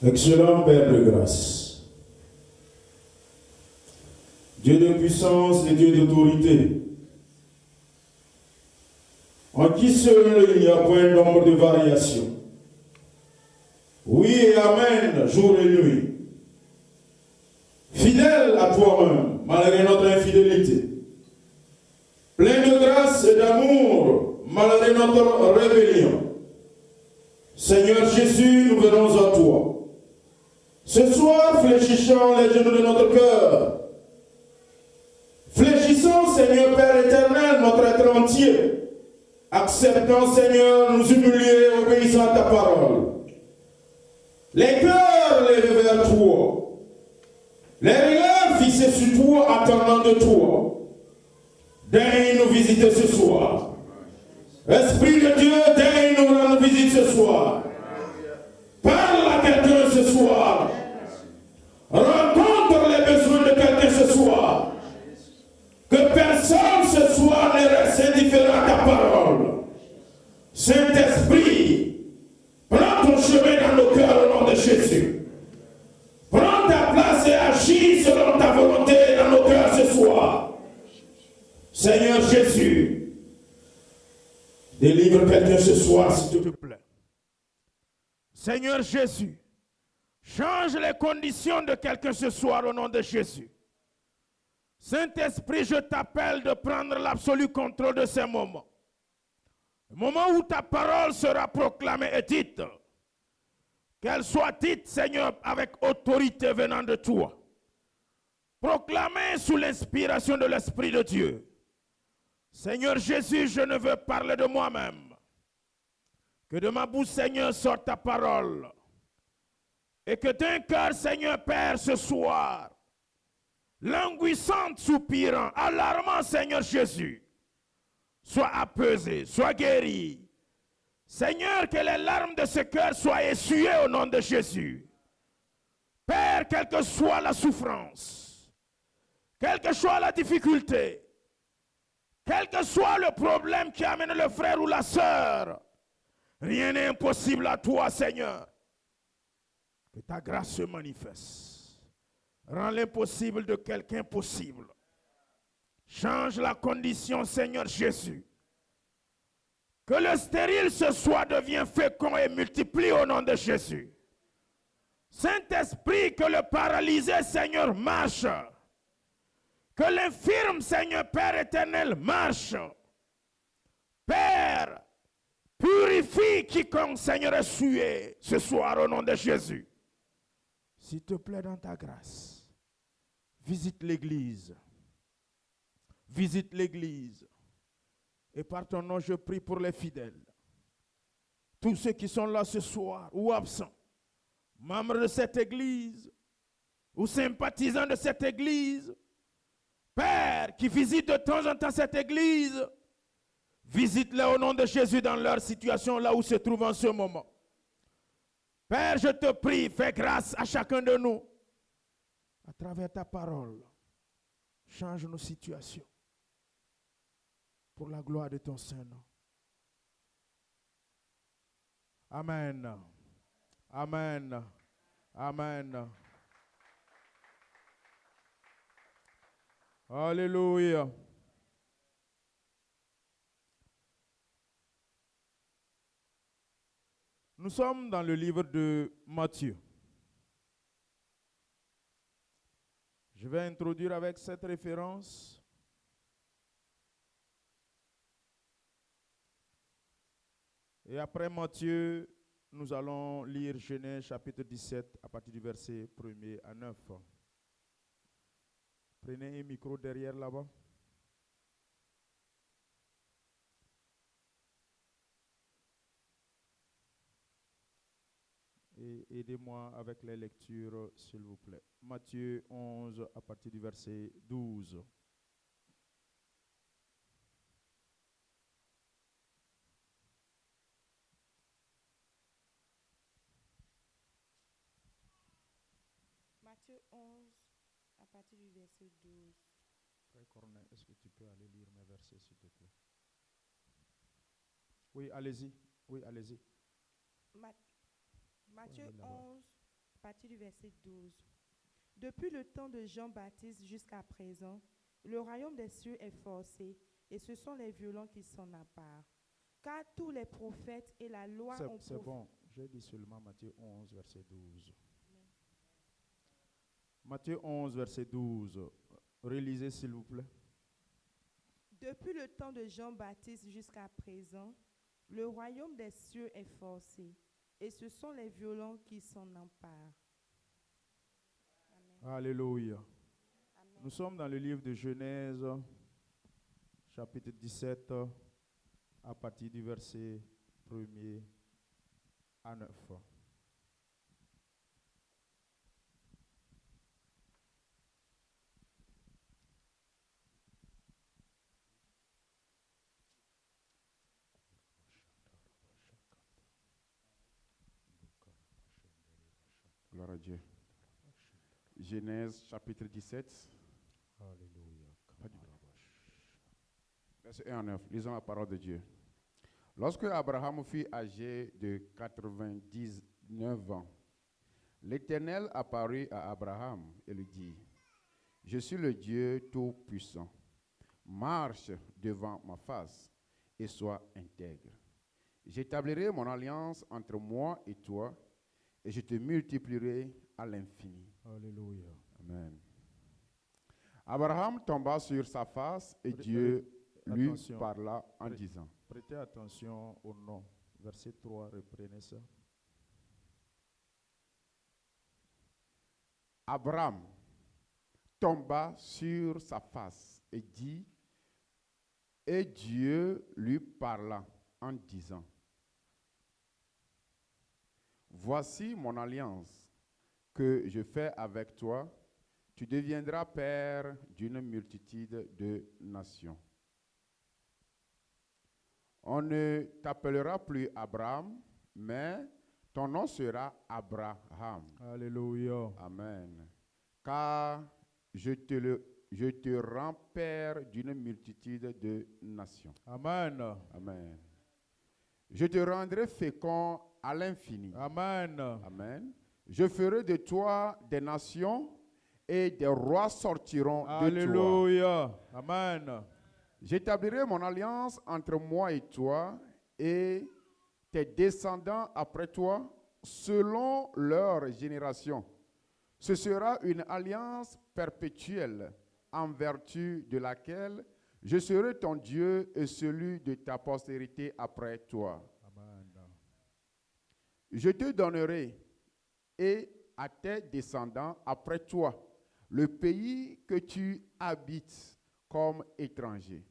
Excellent Père de grâce, Dieu de puissance et Dieu d'autorité, en qui seul il n'y a point d'ombre de variation. Oui et amen, jour et nuit. Fidèle à toi-même, malgré notre infidélité. Plein de grâce et d'amour, malgré notre rébellion. Seigneur Jésus, nous venons à toi. Ce soir, fléchissant les genoux de notre cœur, fléchissons, Seigneur Père éternel, notre être entier, acceptant, Seigneur, nous humilier, obéissant à ta parole. Les cœurs levés vers toi, les regards fixés sur toi, attendant de toi. Daigne nous visiter ce soir. Esprit de Dieu, daigne nous rendre visite ce soir. Parle à quelqu'un ce soir. Rencontre les besoins de quelqu'un ce soir. Que personne ce soir ne reste indifférent à ta parole. Saint-Esprit, prends ton chemin dans nos cœurs au nom de Jésus. Prends ta place et agis selon ta volonté dans nos cœurs ce soir. Seigneur Jésus, délivre quelqu'un ce soir, s'il te plaît. Seigneur Jésus, change les conditions de quelqu'un ce soir au nom de Jésus. Saint-Esprit, je t'appelle de prendre l'absolu contrôle de ces moments. Le moment où ta parole sera proclamée et dite, qu'elle soit dite, Seigneur, avec autorité venant de toi. Proclamée sous l'inspiration de l'Esprit de Dieu. Seigneur Jésus, je ne veux parler de moi-même. Que de ma bouche, Seigneur, sorte ta parole. Et que d'un cœur, Seigneur Père, ce soir, languissante, soupirant, alarmant, Seigneur Jésus, soit apaisé, soit guéri. Seigneur, que les larmes de ce cœur soient essuyées au nom de Jésus. Père, quelle que soit la souffrance, quelle que soit la difficulté, quel que soit le problème qui amène le frère ou la sœur, rien n'est impossible à toi, Seigneur. Que ta grâce se manifeste. Rends l'impossible de quelqu'un possible. Change la condition, Seigneur Jésus. Que le stérile ce soir devienne fécond et multiplie au nom de Jésus. Saint-Esprit, que le paralysé, Seigneur, marche. Que l'infirme, Seigneur Père éternel, marche. Père, purifie quiconque, Seigneur, est souillé ce soir au nom de Jésus. S'il te plaît, dans ta grâce, visite l'église. Visite l'église. Et par ton nom, je prie pour les fidèles. Tous ceux qui sont là ce soir ou absents, membres de cette église ou sympathisants de cette église, Père, qui visitent de temps en temps cette église, visite-les au nom de Jésus dans leur situation, là où se trouvent en ce moment. Père, je te prie, fais grâce à chacun de nous. À travers ta parole, change nos situations pour la gloire de ton Saint-Nom. Amen. Amen. Amen. Alléluia. Nous sommes dans le livre de Matthieu. Je vais introduire avec cette référence et après Matthieu, nous allons lire Genèse chapitre 17 à partir du verset 1er à 9. Prenez un micro derrière là-bas. Et aidez-moi avec les lectures, s'il vous plaît. Matthieu 11 à partir du verset 12. Matthieu 11 à partir du verset 12. Frère Corneille, est-ce que tu peux aller lire mes versets, s'il te plaît? Oui, allez-y. Oui, allez-y. Matthieu 11 partir du verset 12. Depuis le temps de Jean-Baptiste jusqu'à présent, le royaume des cieux est forcé, et ce sont les violents qui s'en emparent. Car tous les prophètes et la loi ont C'est bon, j'ai dit seulement Matthieu 11, verset 12. Matthieu 11, verset 12. Relisez s'il vous plaît. Depuis le temps de Jean-Baptiste jusqu'à présent, le royaume des cieux est forcé, et ce sont les violents qui s'en emparent. Amen. Alléluia. Amen. Nous sommes dans le livre de Genèse, chapitre 17, à partir du verset 1er à 9. Gloire à Dieu. Genèse chapitre 17. Alléluia. Verset 1 à 9. Lisons la parole de Dieu. Lorsque Abraham fut âgé de 99 ans, l'Éternel apparut à Abraham et lui dit, « Je suis le Dieu Tout-Puissant. Marche devant ma face et sois intègre. J'établirai mon alliance entre moi et toi, et je te multiplierai à l'infini. » Alléluia. Amen. Abraham tomba sur sa face et Dieu lui Attention. parla en disant, Prêtez attention au nom. Verset 3, reprenez ça. Abraham tomba sur sa face et dit, et Dieu lui parla en disant, voici mon alliance que je fais avec toi, tu deviendras père d'une multitude de nations. On ne t'appellera plus Abraham, mais ton nom sera Abraham. Alléluia. Amen. Car je te rends père d'une multitude de nations. Amen. Amen. Je te rendrai fécond à l'infini. Amen. Amen. Je ferai de toi des nations et des rois sortiront de toi. Alléluia. Amen. J'établirai mon alliance entre moi et toi et tes descendants après toi selon leur génération. Ce sera une alliance perpétuelle en vertu de laquelle je serai ton Dieu et celui de ta postérité après toi. Amen. Je te donnerai et à tes descendants après toi le pays que tu habites comme étranger,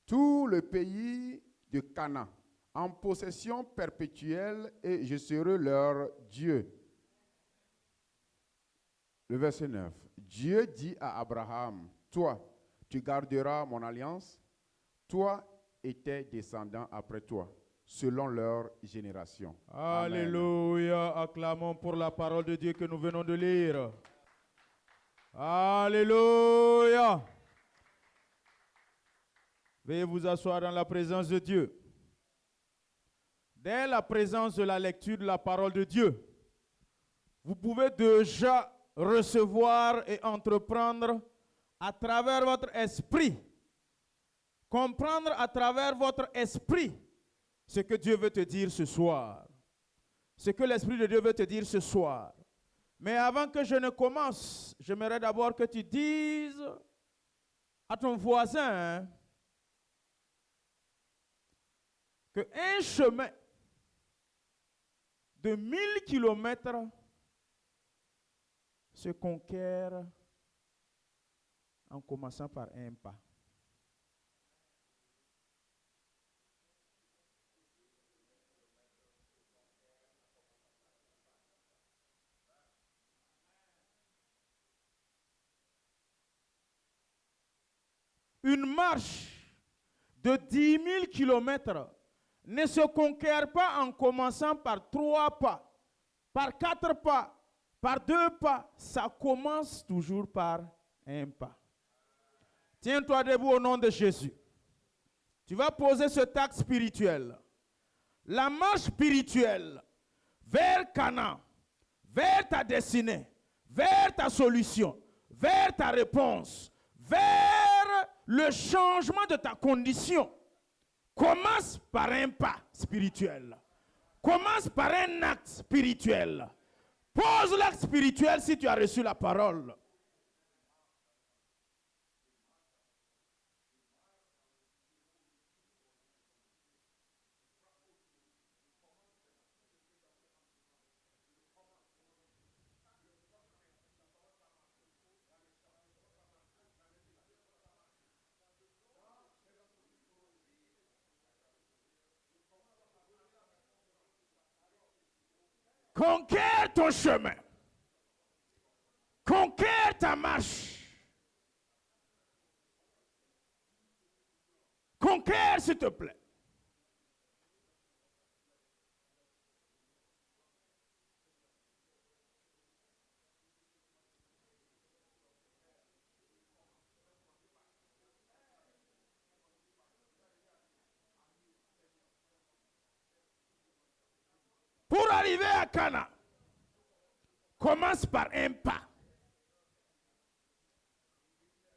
tout le pays de Canaan, en possession perpétuelle, et je serai leur Dieu. Le verset 9. Dieu dit à Abraham, toi, tu garderas mon alliance, toi et tes descendants après toi, selon leur génération. Alléluia. Acclamons pour la parole de Dieu que nous venons de lire. Alléluia. Veuillez vous asseoir dans la présence de Dieu. Dès la présence de la lecture de la parole de Dieu, vous pouvez déjà recevoir et entreprendre à travers votre esprit, comprendre à travers votre esprit ce que Dieu veut te dire ce soir, ce que l'Esprit de Dieu veut te dire ce soir. Mais avant que je ne commence, j'aimerais d'abord que tu dises à ton voisin qu'un chemin de 1000 kilomètres se conquiert en commençant par un pas. Une marche de 10 000 kilomètres ne se conquiert pas en commençant par 3 pas, par 4 pas, par 2 pas. Ça commence toujours par un pas. Tiens-toi debout au nom de Jésus. Tu vas poser ce acte spirituel. La marche spirituelle vers Canaan, vers ta destinée, vers ta solution, vers ta réponse, vers le changement de ta condition, commence par un pas spirituel. Commence par un acte spirituel. Pose l'acte spirituel si tu as reçu la parole. Conquiers ton chemin. Conquiers ta marche. Conquiers, s'il te plaît. Pour arriver à Cana, commence par un pas.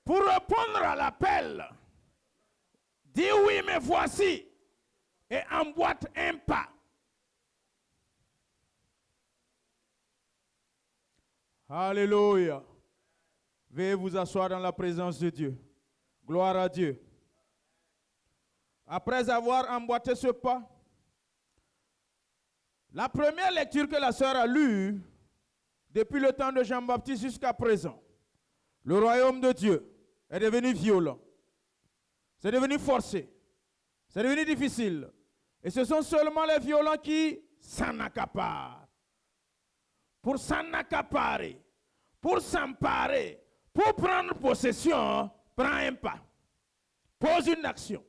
Pour répondre à l'appel, dis oui, mais voici, et emboîte un pas. Alléluia. Veuillez vous asseoir dans la présence de Dieu. Gloire à Dieu. Après avoir emboîté ce pas, la première lecture que la sœur a lue, depuis le temps de Jean-Baptiste jusqu'à présent, le royaume de Dieu est devenu violent. C'est devenu forcé. C'est devenu difficile. Et ce sont seulement les violents qui s'en accaparent. Pour s'en accaparer, pour s'emparer, pour prendre possession, prends un pas. Pose une action.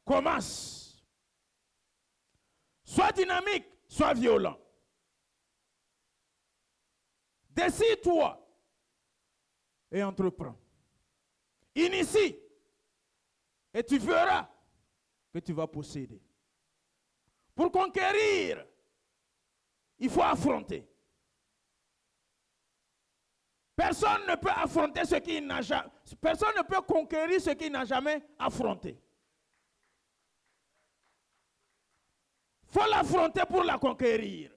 Commence. Sois dynamique. Sois violent. Décide-toi et entreprends. Initie et tu verras que tu vas posséder. Pour conquérir, il faut affronter. Personne ne peut affronter ce qu'il n'a jamais. Personne ne peut conquérir ce qu'il n'a jamais affronté. Il faut l'affronter pour la conquérir.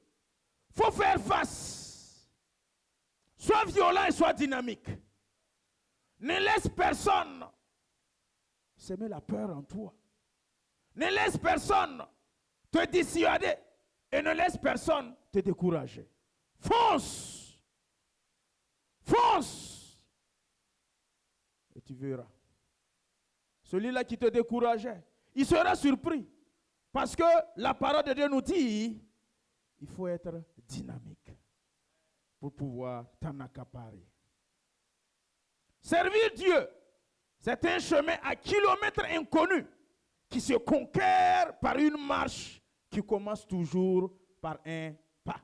Il faut faire face. Sois violent et sois dynamique. Ne laisse personne semer la peur en toi. Ne laisse personne te dissuader et ne laisse personne te décourager. Fonce. Fonce. Et tu verras. Celui-là qui te décourageait, il sera surpris. Parce que la parole de Dieu nous dit, il faut être dynamique pour pouvoir t'en accaparer. Servir Dieu, c'est un chemin à kilomètres inconnus qui se conquiert par une marche qui commence toujours par un pas.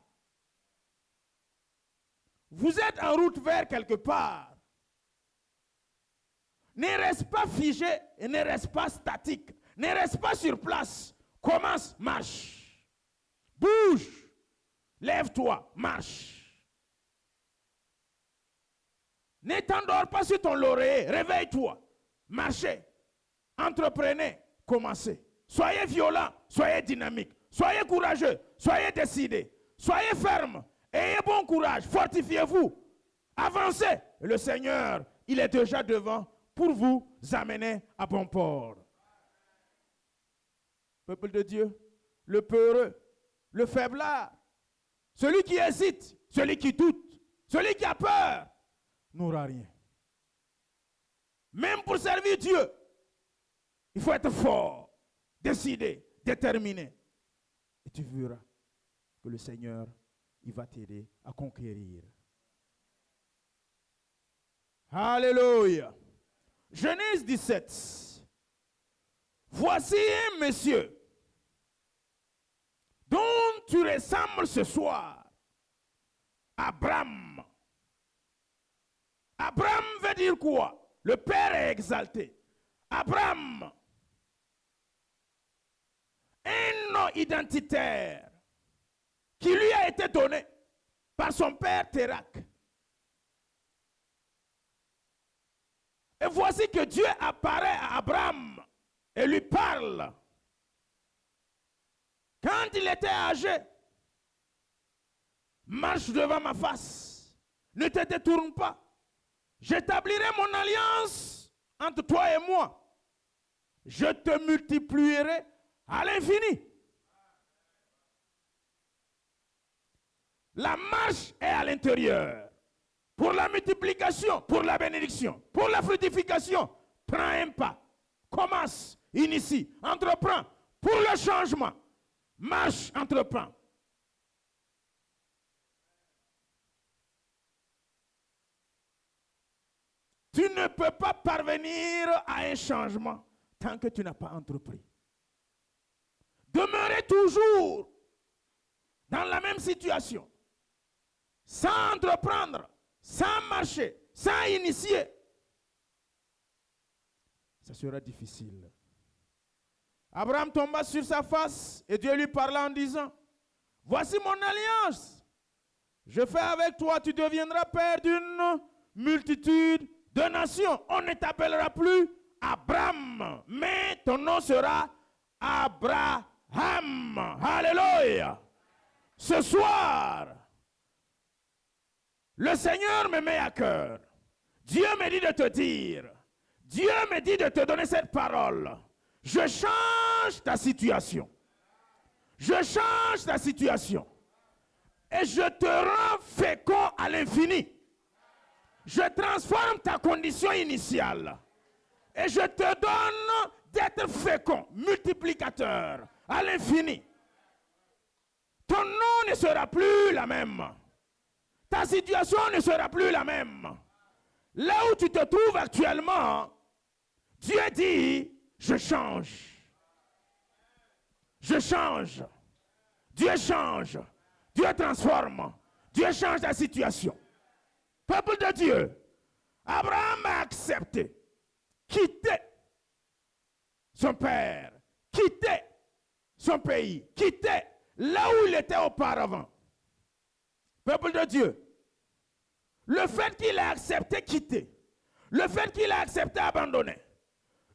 Vous êtes en route vers quelque part. Ne reste pas figé et ne reste pas statique. Ne reste pas sur place. Commence, marche. Bouge. Lève-toi, marche. Ne t'endors pas sur ton laurier. Réveille-toi. Marchez. Entreprenez. Commencez. Soyez violents. Soyez dynamiques. Soyez courageux. Soyez décidés. Soyez fermes. Ayez bon courage. Fortifiez-vous. Avancez. Et le Seigneur, il est déjà devant pour vous amener à bon port. Peuple de Dieu, le peureux, le faiblard, celui qui hésite, celui qui doute, celui qui a peur, n'aura rien. Même pour servir Dieu, il faut être fort, décidé, déterminé. Et tu verras que le Seigneur, il va t'aider à conquérir. Alléluia. Genèse 17. Voici un monsieur dont tu ressembles ce soir. Abraham. Abraham veut dire quoi? Le Père est exalté. Abraham. Un nom identitaire qui lui a été donné par son père Térak. Et voici que Dieu apparaît à Abraham et lui parle. Quand il était âgé, marche devant ma face, ne te détourne pas. J'établirai mon alliance entre toi et moi. Je te multiplierai à l'infini. La marche est à l'intérieur. Pour la multiplication, pour la bénédiction, pour la fructification, prends un pas. Commence, initie, entreprends. Pour le changement, marche, entreprends. Tu ne peux pas parvenir à un changement tant que tu n'as pas entrepris. Demeurer toujours dans la même situation, sans entreprendre, sans marcher, sans initier, ça sera difficile. Abraham tomba sur sa face et Dieu lui parla en disant, voici mon alliance. Je fais avec toi, tu deviendras père d'une multitude de nations. On ne t'appellera plus Abraham, mais ton nom sera Abraham. Alléluia. Ce soir, le Seigneur me met à cœur. Dieu me dit de te dire, Dieu me dit de te donner cette parole. Je change ta situation. Je change ta situation. Et je te rends fécond à l'infini. Je transforme ta condition initiale. Et je te donne d'être fécond, multiplicateur, à l'infini. Ton nom ne sera plus la même. Ta situation ne sera plus la même. Là où tu te trouves actuellement, Dieu dit, je change. Je change. Dieu change. Dieu transforme. Dieu change ta situation. Peuple de Dieu, Abraham a accepté, quitter son père, quitter son pays, quitter là où il était auparavant. Peuple de Dieu, le fait qu'il a accepté quitter, le fait qu'il a accepté abandonner,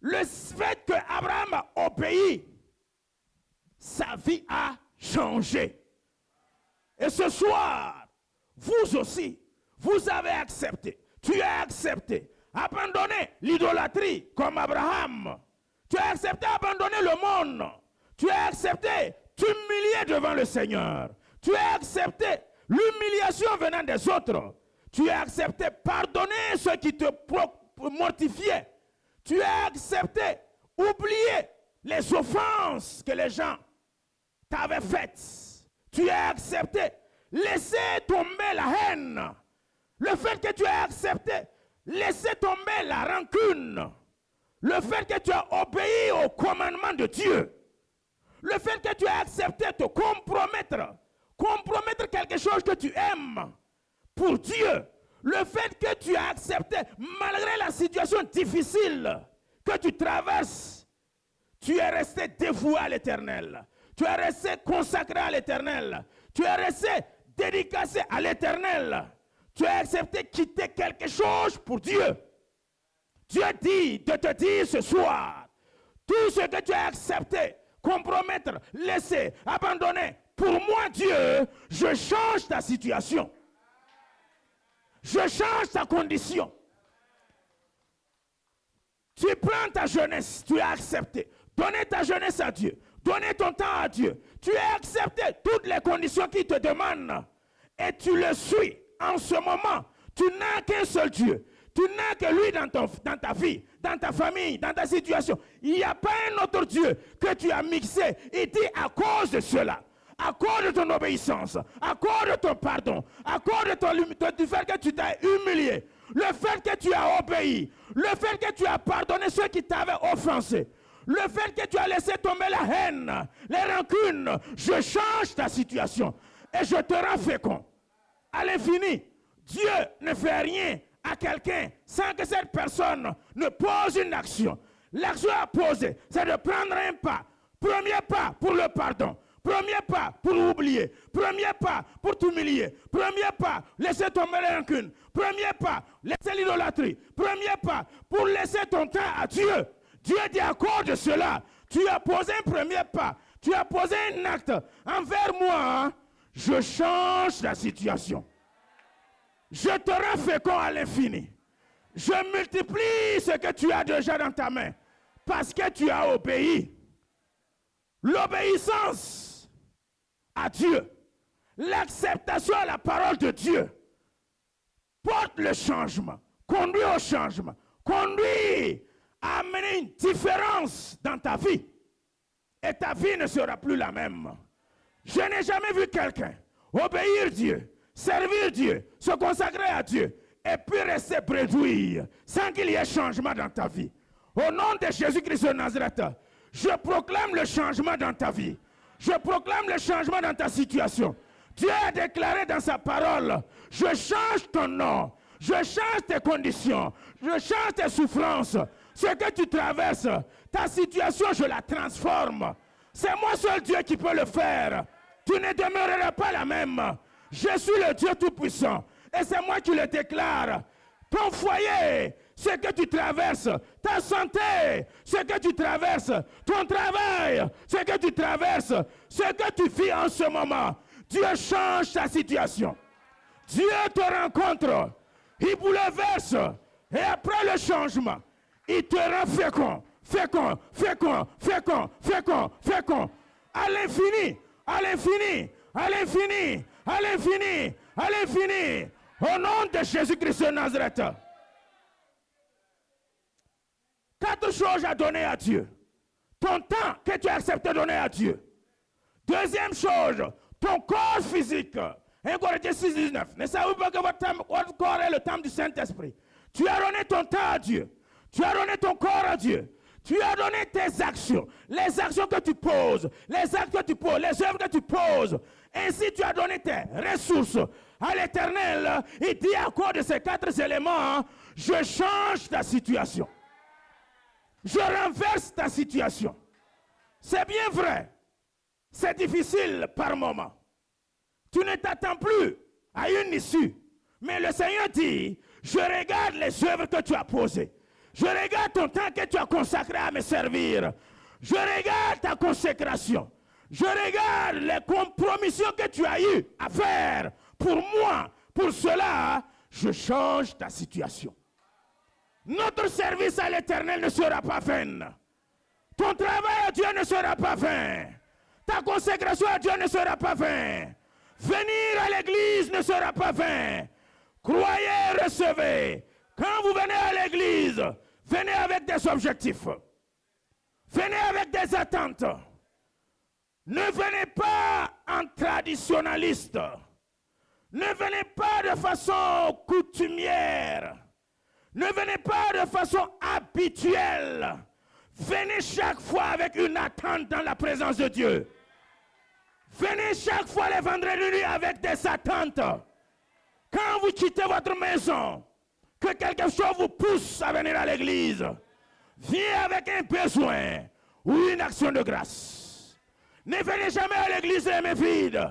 le fait qu'Abraham a obéi, sa vie a changé. Et ce soir, vous aussi, vous avez accepté, tu as accepté, abandonner l'idolâtrie comme Abraham. Tu as accepté abandonner le monde. Tu as accepté t'humilier devant le Seigneur. Tu as accepté l'humiliation venant des autres. Tu as accepté pardonner ceux qui te mortifiaient. Tu as accepté oublier les offenses que les gens t'avaient faites. Tu as accepté laisser tomber la haine. Le fait que tu as accepté laisser tomber la rancune. Le fait que tu as obéi au commandement de Dieu. Le fait que tu as accepté te compromettre. Compromettre quelque chose que tu aimes pour Dieu. Le fait que tu as accepté, malgré la situation difficile que tu traverses, tu es resté dévoué à l'Éternel. Tu es resté consacré à l'Éternel. Tu es resté dédicacé à l'Éternel. Tu as accepté quitter quelque chose pour Dieu. Dieu dit de te dire ce soir, tout ce que tu as accepté, compromettre, laisser, abandonner, pour moi Dieu, je change ta situation. Je change ta condition. Tu prends ta jeunesse, tu as accepté. Donner ta jeunesse à Dieu. Donner ton temps à Dieu. Tu as accepté toutes les conditions qu'il te demande. Et tu le suis. En ce moment, tu n'as qu'un seul Dieu. Tu n'as que lui dans ta vie, dans ta famille, dans ta situation. Il n'y a pas un autre Dieu que tu as mixé. Et dit à cause de cela, à cause de ton obéissance, à cause de ton pardon, à cause du fait que tu t'as humilié, le fait que tu as obéi, le fait que tu as pardonné ceux qui t'avaient offensé, le fait que tu as laissé tomber la haine, les rancunes, je change ta situation et je te rends fécond. À l'infini, Dieu ne fait rien à quelqu'un sans que cette personne ne pose une action. L'action à poser, c'est de prendre un pas. Premier pas pour le pardon. Premier pas pour oublier. Premier pas pour t'humilier. Premier pas, laisser tomber les rancunes. Premier pas, laisser l'idolâtrie. Premier pas pour laisser ton temps à Dieu. Dieu dit à cause de cela, tu as posé un premier pas. Tu as posé un acte envers moi. Je change la situation. Je te rends fécond à l'infini. Je multiplie ce que tu as déjà dans ta main. Parce que tu as obéi. L'obéissance à Dieu, l'acceptation à la parole de Dieu, porte le changement, conduit au changement, conduit à amener une différence dans ta vie. Et ta vie ne sera plus la même. Je n'ai jamais vu quelqu'un obéir Dieu, servir Dieu, se consacrer à Dieu, et puis rester bredouille sans qu'il y ait changement dans ta vie. Au nom de Jésus-Christ de Nazareth, je proclame le changement dans ta vie. Je proclame le changement dans ta situation. Dieu a déclaré dans sa parole, je change ton nom, je change tes conditions, je change tes souffrances. Ce que tu traverses, ta situation, je la transforme. C'est moi seul Dieu qui peut le faire. Tu ne demeureras pas la même. Je suis le Dieu Tout-Puissant. Et c'est moi qui le déclare. Ton foyer, ce que tu traverses, ta santé, ce que tu traverses, ton travail, ce que tu traverses, ce que tu vis en ce moment, Dieu change ta situation. Dieu te rencontre, il bouleverse, et après le changement, il te rend fécond, fécond, fécond, fécond, fécond, fécond, à l'infini, à l'infini, à l'infini, à l'infini, à l'infini, au nom de Jésus-Christ de Nazareth. 4 choses à donner à Dieu. Ton temps que tu as accepté de donner à Dieu. Deuxième chose, ton corps physique. 1 Corinthiens 6, 19. Ne savez-vous pas que votre corps est le temple du Saint-Esprit? Tu as donné ton temps à Dieu. Tu as donné ton corps à Dieu. Tu as donné tes actions. Les actions que tu poses. Les actes que tu poses. Les œuvres que tu poses. Ainsi, tu as donné tes ressources à l'Éternel. Il dit à cause de ces 4 éléments, je change ta situation. Je renverse ta situation. C'est bien vrai. C'est difficile par moment. Tu ne t'attends plus à une issue. Mais le Seigneur dit, je regarde les œuvres que tu as posées. Je regarde ton temps que tu as consacré à me servir. Je regarde ta consécration. Je regarde les compromissions que tu as eues à faire pour moi. Pour cela, je change ta situation. Notre service à l'Éternel ne sera pas vain. Ton travail à Dieu ne sera pas vain. Ta consécration à Dieu ne sera pas vain. Venir à l'église ne sera pas vain. Croyez, recevez. Quand vous venez à l'église, venez avec des objectifs. Venez avec des attentes. Ne venez pas en traditionnaliste. Ne venez pas de façon coutumière. Ne venez pas de façon habituelle. Venez chaque fois avec une attente dans la présence de Dieu. Venez chaque fois les vendredis nuits avec des attentes. Quand vous quittez votre maison, que quelque chose vous pousse à venir à l'église, viens avec un besoin ou une action de grâce. Ne venez jamais à l'église les mains vides.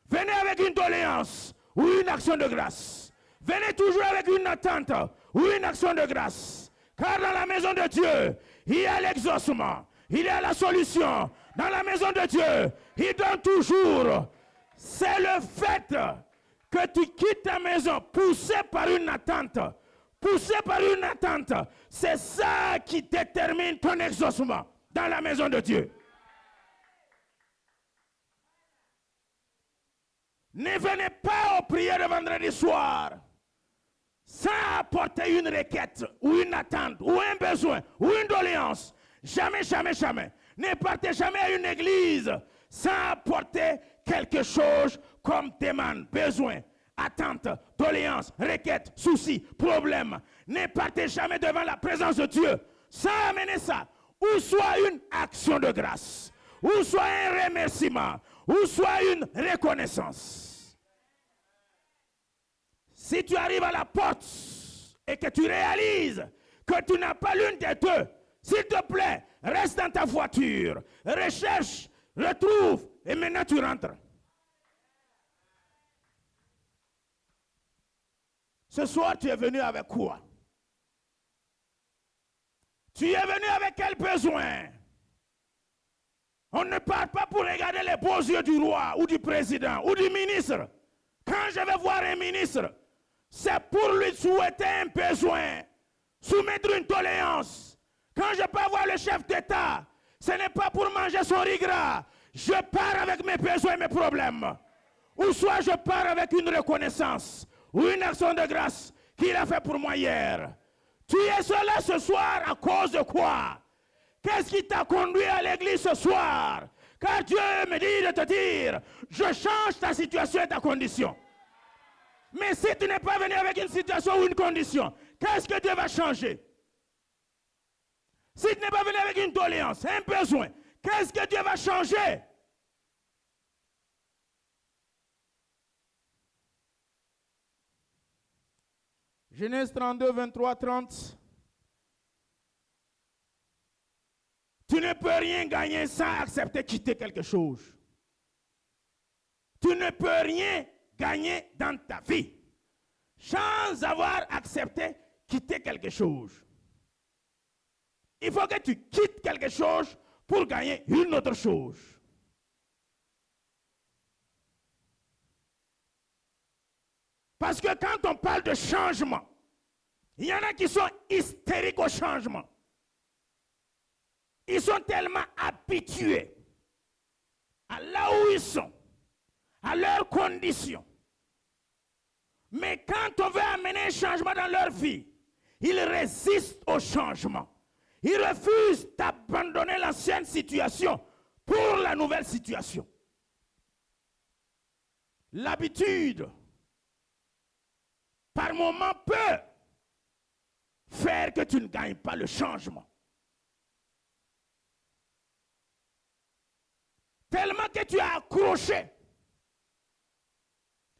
Venez avec une doléance ou une action de grâce. Venez toujours avec une attente ou une action de grâce. Car dans la maison de Dieu, il y a l'exaucement, il y a la solution. Dans la maison de Dieu, il donne toujours. C'est le fait que tu quittes ta maison poussé par une attente. Poussé par une attente. C'est ça qui détermine ton exaucement dans la maison de Dieu. Ne venez pas aux prières de vendredi soir sans apporter une requête ou une attente ou un besoin ou une doléance. Jamais, jamais, jamais. Ne partez jamais à une église sans apporter quelque chose comme demande, besoin, attente, doléance, requête, souci, problème. Ne partez jamais devant la présence de Dieu sans amener ça. Ou soit une action de grâce, ou soit un remerciement, ou soit une reconnaissance. Si tu arrives à la porte et que tu réalises que tu n'as pas l'une des deux, s'il te plaît, reste dans ta voiture, recherche, retrouve et maintenant tu rentres. Ce soir, tu es venu avec quoi? Tu es venu avec quel besoin? On ne part pas pour regarder les beaux yeux du roi ou du président ou du ministre. Quand je vais voir un ministre, c'est pour lui souhaiter un besoin, soumettre une doléance. Quand je peux voir le chef d'État, ce n'est pas pour manger son riz gras. Je pars avec mes besoins et mes problèmes. Ou soit je pars avec une reconnaissance ou une action de grâce qu'il a fait pour moi hier. Tu es là ce soir à cause de quoi? Qu'est-ce qui t'a conduit à l'église ce soir? Car Dieu me dit de te dire, je change ta situation et ta condition. Mais si tu n'es pas venu avec une situation ou une condition, qu'est-ce que Dieu va changer? Si tu n'es pas venu avec une doléance, un besoin, qu'est-ce que Dieu va changer? Genèse 32, 23, 30. Tu ne peux rien gagner sans accepter quitter quelque chose. Tu ne peux rien gagner dans ta vie sans avoir accepté quitter quelque chose. Il faut que tu quittes quelque chose pour gagner une autre chose. Parce que quand on parle de changement, il y en a qui sont hystériques au changement. Ils sont tellement habitués à là où ils sont, à leurs conditions. Mais quand on veut amener un changement dans leur vie, ils résistent au changement. Ils refusent d'abandonner l'ancienne situation pour la nouvelle situation. L'habitude, par moment, peut faire que tu ne gagnes pas le changement. Tellement que tu as accroché.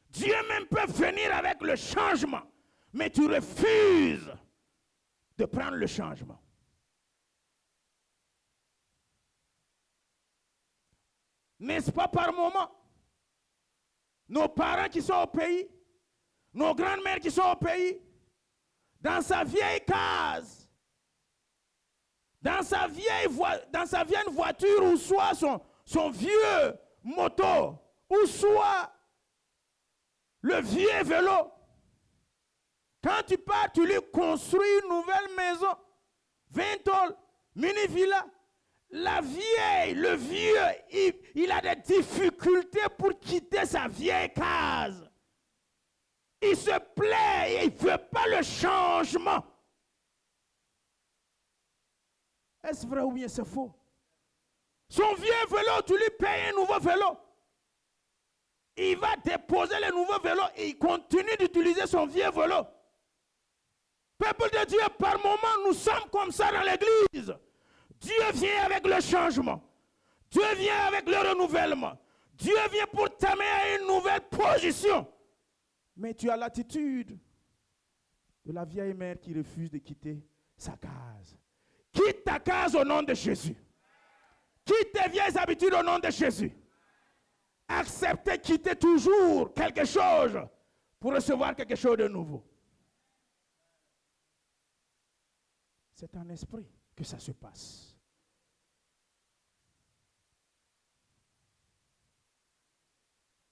Dieu même peut venir avec le changement, mais tu refuses de prendre le changement. N'est-ce pas par moment? Nos parents qui sont au pays, nos grandes-mères qui sont au pays, dans sa vieille case, dans sa vieille voiture, ou soit son vieux moto, ou soit le vieux vélo. Quand tu pars, tu lui construis une nouvelle maison, 20 tôles, mini-villa. La vieille, le vieux, il a des difficultés pour quitter sa vieille case. Il se plaît et il ne veut pas le changement. Est-ce vrai ou bien c'est faux? Son vieux vélo, tu lui payes un nouveau vélo. Il va déposer le nouveau vélo et il continue d'utiliser son vieux vélo. Peuple de Dieu, par moment, nous sommes comme ça dans l'église. Dieu vient avec le changement. Dieu vient avec le renouvellement. Dieu vient pour t'amener à une nouvelle position. Mais tu as l'attitude de la vieille mère qui refuse de quitter sa case. Quitte ta case au nom de Jésus. Quitte tes vieilles habitudes au nom de Jésus. Acceptez, quitter toujours quelque chose pour recevoir quelque chose de nouveau. C'est en esprit que ça se passe.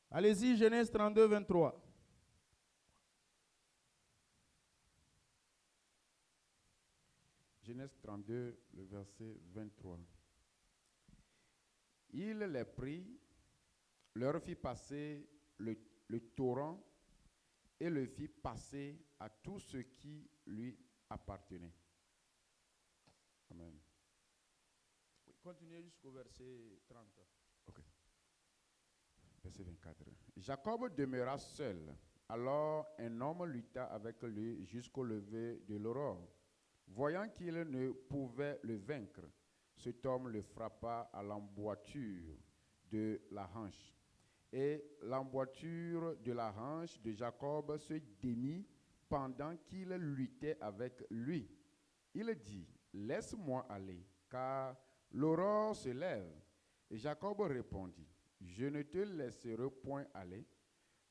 Allez-y, Genèse 32, 23. Genèse 32, le verset 23. Il les prit, leur fit passer le torrent et le fit passer à tout ce qui lui appartenait. Amen. Oui, continuez jusqu'au verset 30. Ok. Verset 24. Jacob demeura seul. Alors un homme lutta avec lui jusqu'au lever de l'aurore. Voyant qu'il ne pouvait le vaincre, cet homme le frappa à l'emboîture de la hanche. Et l'emboîture de la hanche de Jacob se démit pendant qu'il luttait avec lui. Il dit, « Laisse-moi aller, car l'aurore se lève. » Et Jacob répondit, « je ne te laisserai point aller,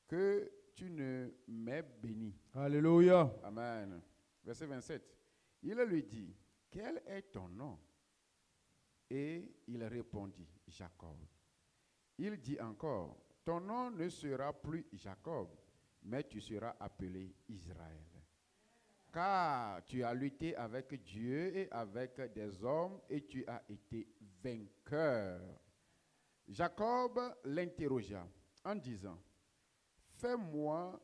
que tu ne m'aies béni. Alléluia. Amen. Verset 27. Il lui dit, quel est ton nom? Et il répondit, Jacob. Il dit encore, ton nom ne sera plus Jacob, mais tu seras appelé Israël. Car tu as lutté avec Dieu et avec des hommes et tu as été vainqueur. Jacob l'interrogea en disant, fais-moi,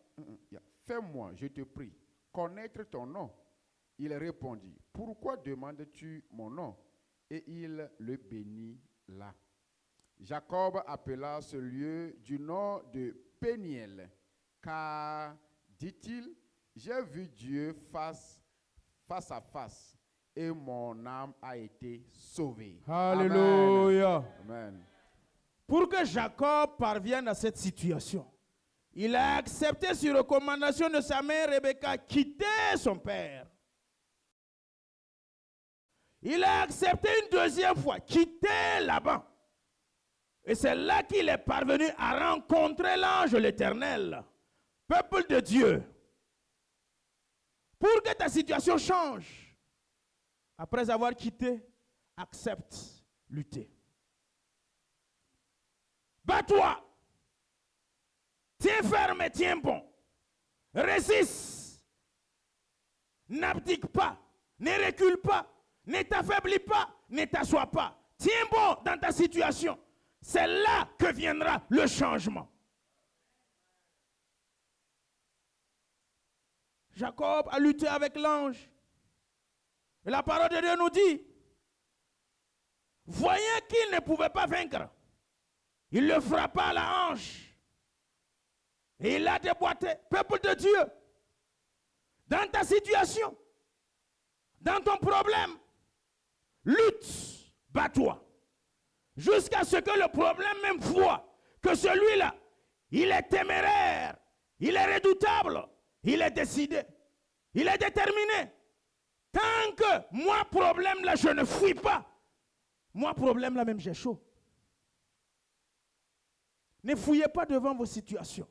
je te prie, connaître ton nom. Il répondit, pourquoi demandes-tu mon nom? Et il le bénit là. Jacob appela ce lieu du nom de Péniel, car, dit-il, j'ai vu Dieu face à face, et mon âme a été sauvée. Alléluia. Amen. Pour que Jacob parvienne à cette situation, il a accepté sur recommandation de sa mère Rebecca quitter son père. Il a accepté une deuxième fois quitter Laban. Et c'est là qu'il est parvenu à rencontrer l'ange de l'Éternel, peuple de Dieu. Pour que ta situation change, après avoir quitté, accepte, lutter. Bats-toi. Tiens ferme et tiens bon. Résiste. N'abdique pas. Ne recule pas. Ne t'affaiblis pas. Ne t'assois pas. Tiens bon dans ta situation. C'est là que viendra le changement. Jacob a lutté avec l'ange. Et la parole de Dieu nous dit, voyant qu'il ne pouvait pas vaincre, il le frappa à la hanche. Et il l'a déboîté. Peuple de Dieu, dans ta situation, dans ton problème, lutte, bats-toi. Jusqu'à ce que le problème même voit que celui-là, il est téméraire, il est redoutable, il est décidé, il est déterminé. Tant que moi, problème là, je ne fuis pas. Moi, problème là, même j'ai chaud. Ne fouillez pas devant vos situations,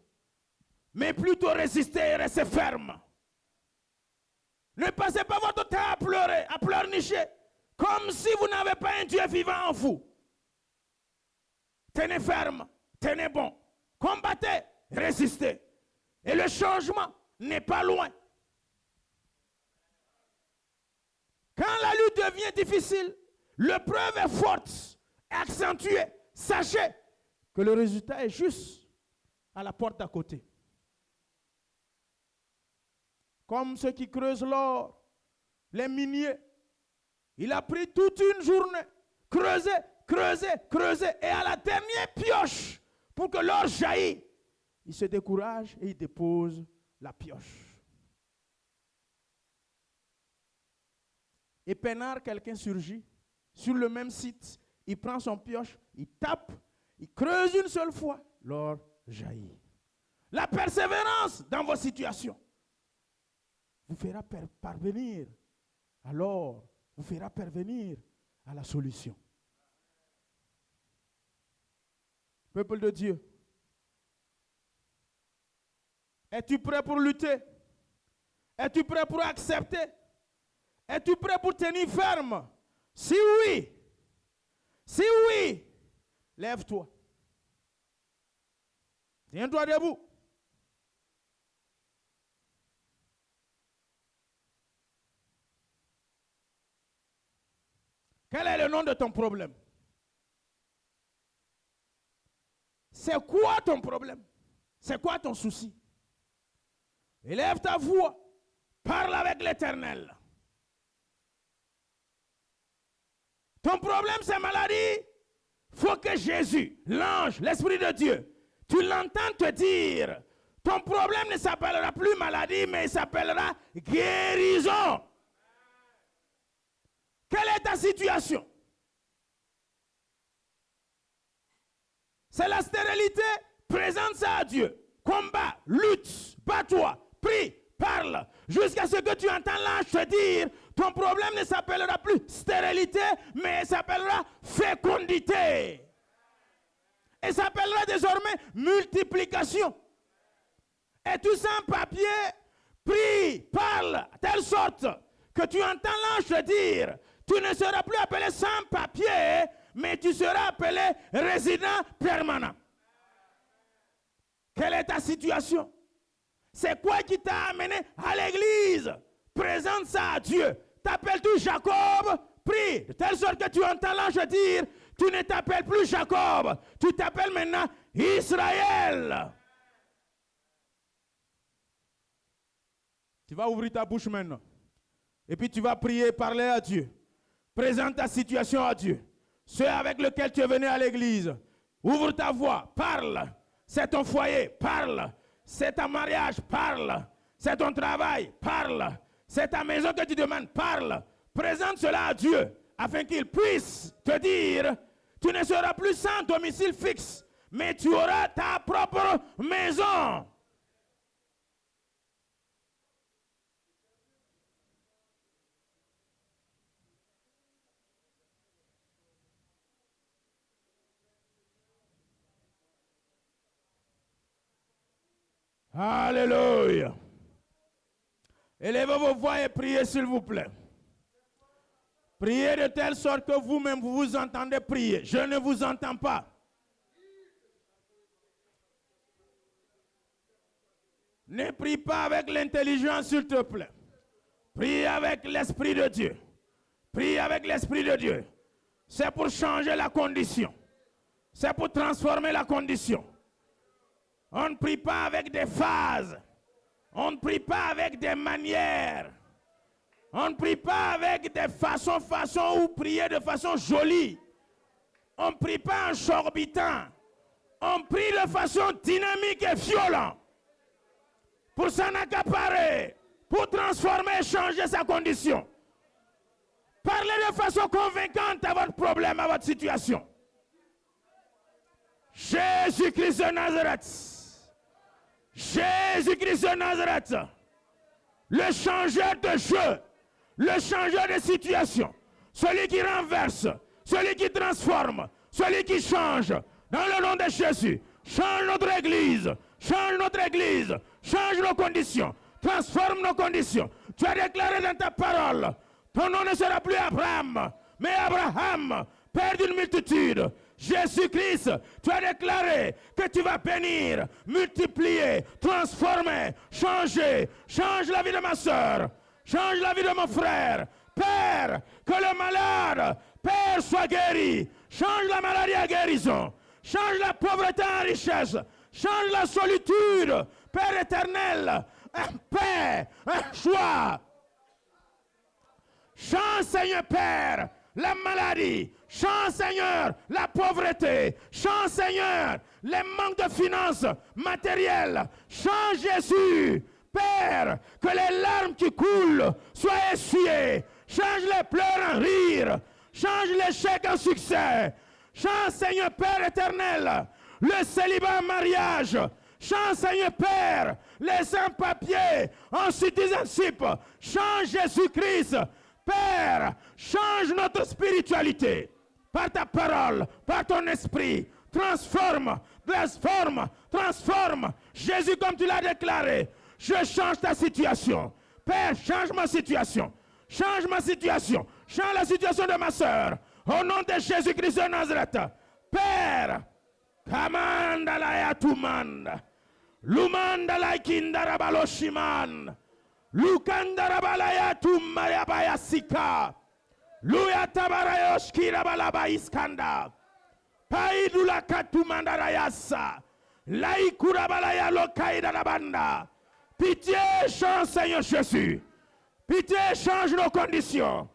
mais plutôt résistez et restez ferme. Ne passez pas votre temps à pleurer, à pleurnicher, comme si vous n'avez pas un Dieu vivant en vous. Tenez ferme, tenez bon, combattez, résistez. Et le changement n'est pas loin. Quand la lutte devient difficile, l'épreuve est forte, accentuée, sachez que le résultat est juste à la porte d'à côté. Comme ceux qui creusent l'or, les miniers. Il a pris toute une journée, creuser, et à la dernière pioche, pour que l'or jaillisse, il se décourage et il dépose la pioche. Et peinard, quelqu'un surgit sur le même site, il prend son pioche, il tape, il creuse une seule fois, l'or jaillit. La persévérance dans vos situations vous fera parvenir à l'or, vous fera parvenir à la solution. Peuple de Dieu, es-tu prêt pour lutter? Es-tu prêt pour accepter? Es-tu prêt pour tenir ferme? Si oui, lève-toi. Tiens-toi debout. Quel est le nom de ton problème? C'est quoi ton problème? C'est quoi ton souci? Élève ta voix. Parle avec l'Éternel. Ton problème, c'est maladie. Il faut que Jésus, l'ange, l'Esprit de Dieu, tu l'entends te dire, ton problème ne s'appellera plus maladie, mais il s'appellera guérison. Quelle est ta situation? C'est la stérilité? Présente ça à Dieu. Combat, lutte, bats-toi, prie, parle, jusqu'à ce que tu entends l'ange te dire, ton problème ne s'appellera plus stérilité, mais il s'appellera fécondité. Et ça s'appellera désormais multiplication. Et tu sans papier, prie, parle, telle sorte que tu entends l'ange te dire, tu ne seras plus appelé sans papier, mais tu seras appelé résident permanent. Quelle est ta situation? C'est quoi qui t'a amené à l'église? Présente ça à Dieu. T'appelles-tu Jacob? Prie, de telle sorte que tu entends l'ange dire, tu ne t'appelles plus Jacob, tu t'appelles maintenant Israël. Tu vas ouvrir ta bouche maintenant. Et puis tu vas prier, parler à Dieu. Présente ta situation à Dieu. Ceux avec lesquels tu es venu à l'église. Ouvre ta voix, parle. C'est ton foyer, parle. C'est ton mariage, parle. C'est ton travail, parle. C'est ta maison que tu demandes, parle. Présente cela à Dieu afin qu'il puisse te dire, tu ne seras plus sans domicile fixe, mais tu auras ta propre maison. Alléluia. Élevez vos voix et priez s'il vous plaît. Priez de telle sorte que vous-même vous vous entendez prier. Je ne vous entends pas. Ne prie pas avec l'intelligence s'il te plaît. Prie avec l'Esprit de Dieu. Prie avec l'Esprit de Dieu. C'est pour changer la condition. C'est pour transformer la condition. On ne prie pas avec des phases. On ne prie pas avec des manières. On ne prie pas avec des façons ou prier de façon jolie. On ne prie pas en chorbitant. On prie de façon dynamique et violente. Pour s'en accaparer. Pour transformer et changer sa condition. Parlez de façon convaincante à votre problème, à votre situation. Jésus-Christ de Nazareth. Jésus-Christ de Nazareth, le changeur de jeu, le changeur de situation, celui qui renverse, celui qui transforme, celui qui change, dans le nom de Jésus, change notre église, change nos conditions, transforme nos conditions. Tu as déclaré dans ta parole, ton nom ne sera plus Abraham, mais Abraham, père d'une multitude. Jésus-Christ, tu as déclaré que tu vas bénir, multiplier, transformer, changer. Change la vie de ma soeur, change la vie de mon frère. Père, que le malade, Père, soit guéri. Change la maladie à guérison. Change la pauvreté en richesse. Change la solitude. Père éternel, un paix, un choix. Change, Seigneur Père, la maladie. Change, Seigneur, la pauvreté. Change, Seigneur, les manques de finances matérielles. Change, Jésus, Père, que les larmes qui coulent soient essuyées. Change les pleurs en rire. Change l'échec en succès. Change, Seigneur Père éternel, le célibat en mariage. Change, Seigneur Père, les sans-papiers en citizenship. Change, Jésus-Christ, Père, change notre spiritualité par ta parole, par ton esprit. Transforme, transforme, transforme. Jésus, comme tu l'as déclaré, je change ta situation. Père, change ma situation. Change ma situation. Change la situation de ma soeur. Au nom de Jésus-Christ de Nazareth. Père, kamanda la yatumanda. Lumanda la kindarabaloshiman. Lukandarabalaya tummayabaya sika. Luyatabarayos kirabalaba iskanda. Paidula katumandarayasa. Laikurabalaya lokaidarabanda. Pitié, change, Seigneur Jésus. Pitié, change nos conditions.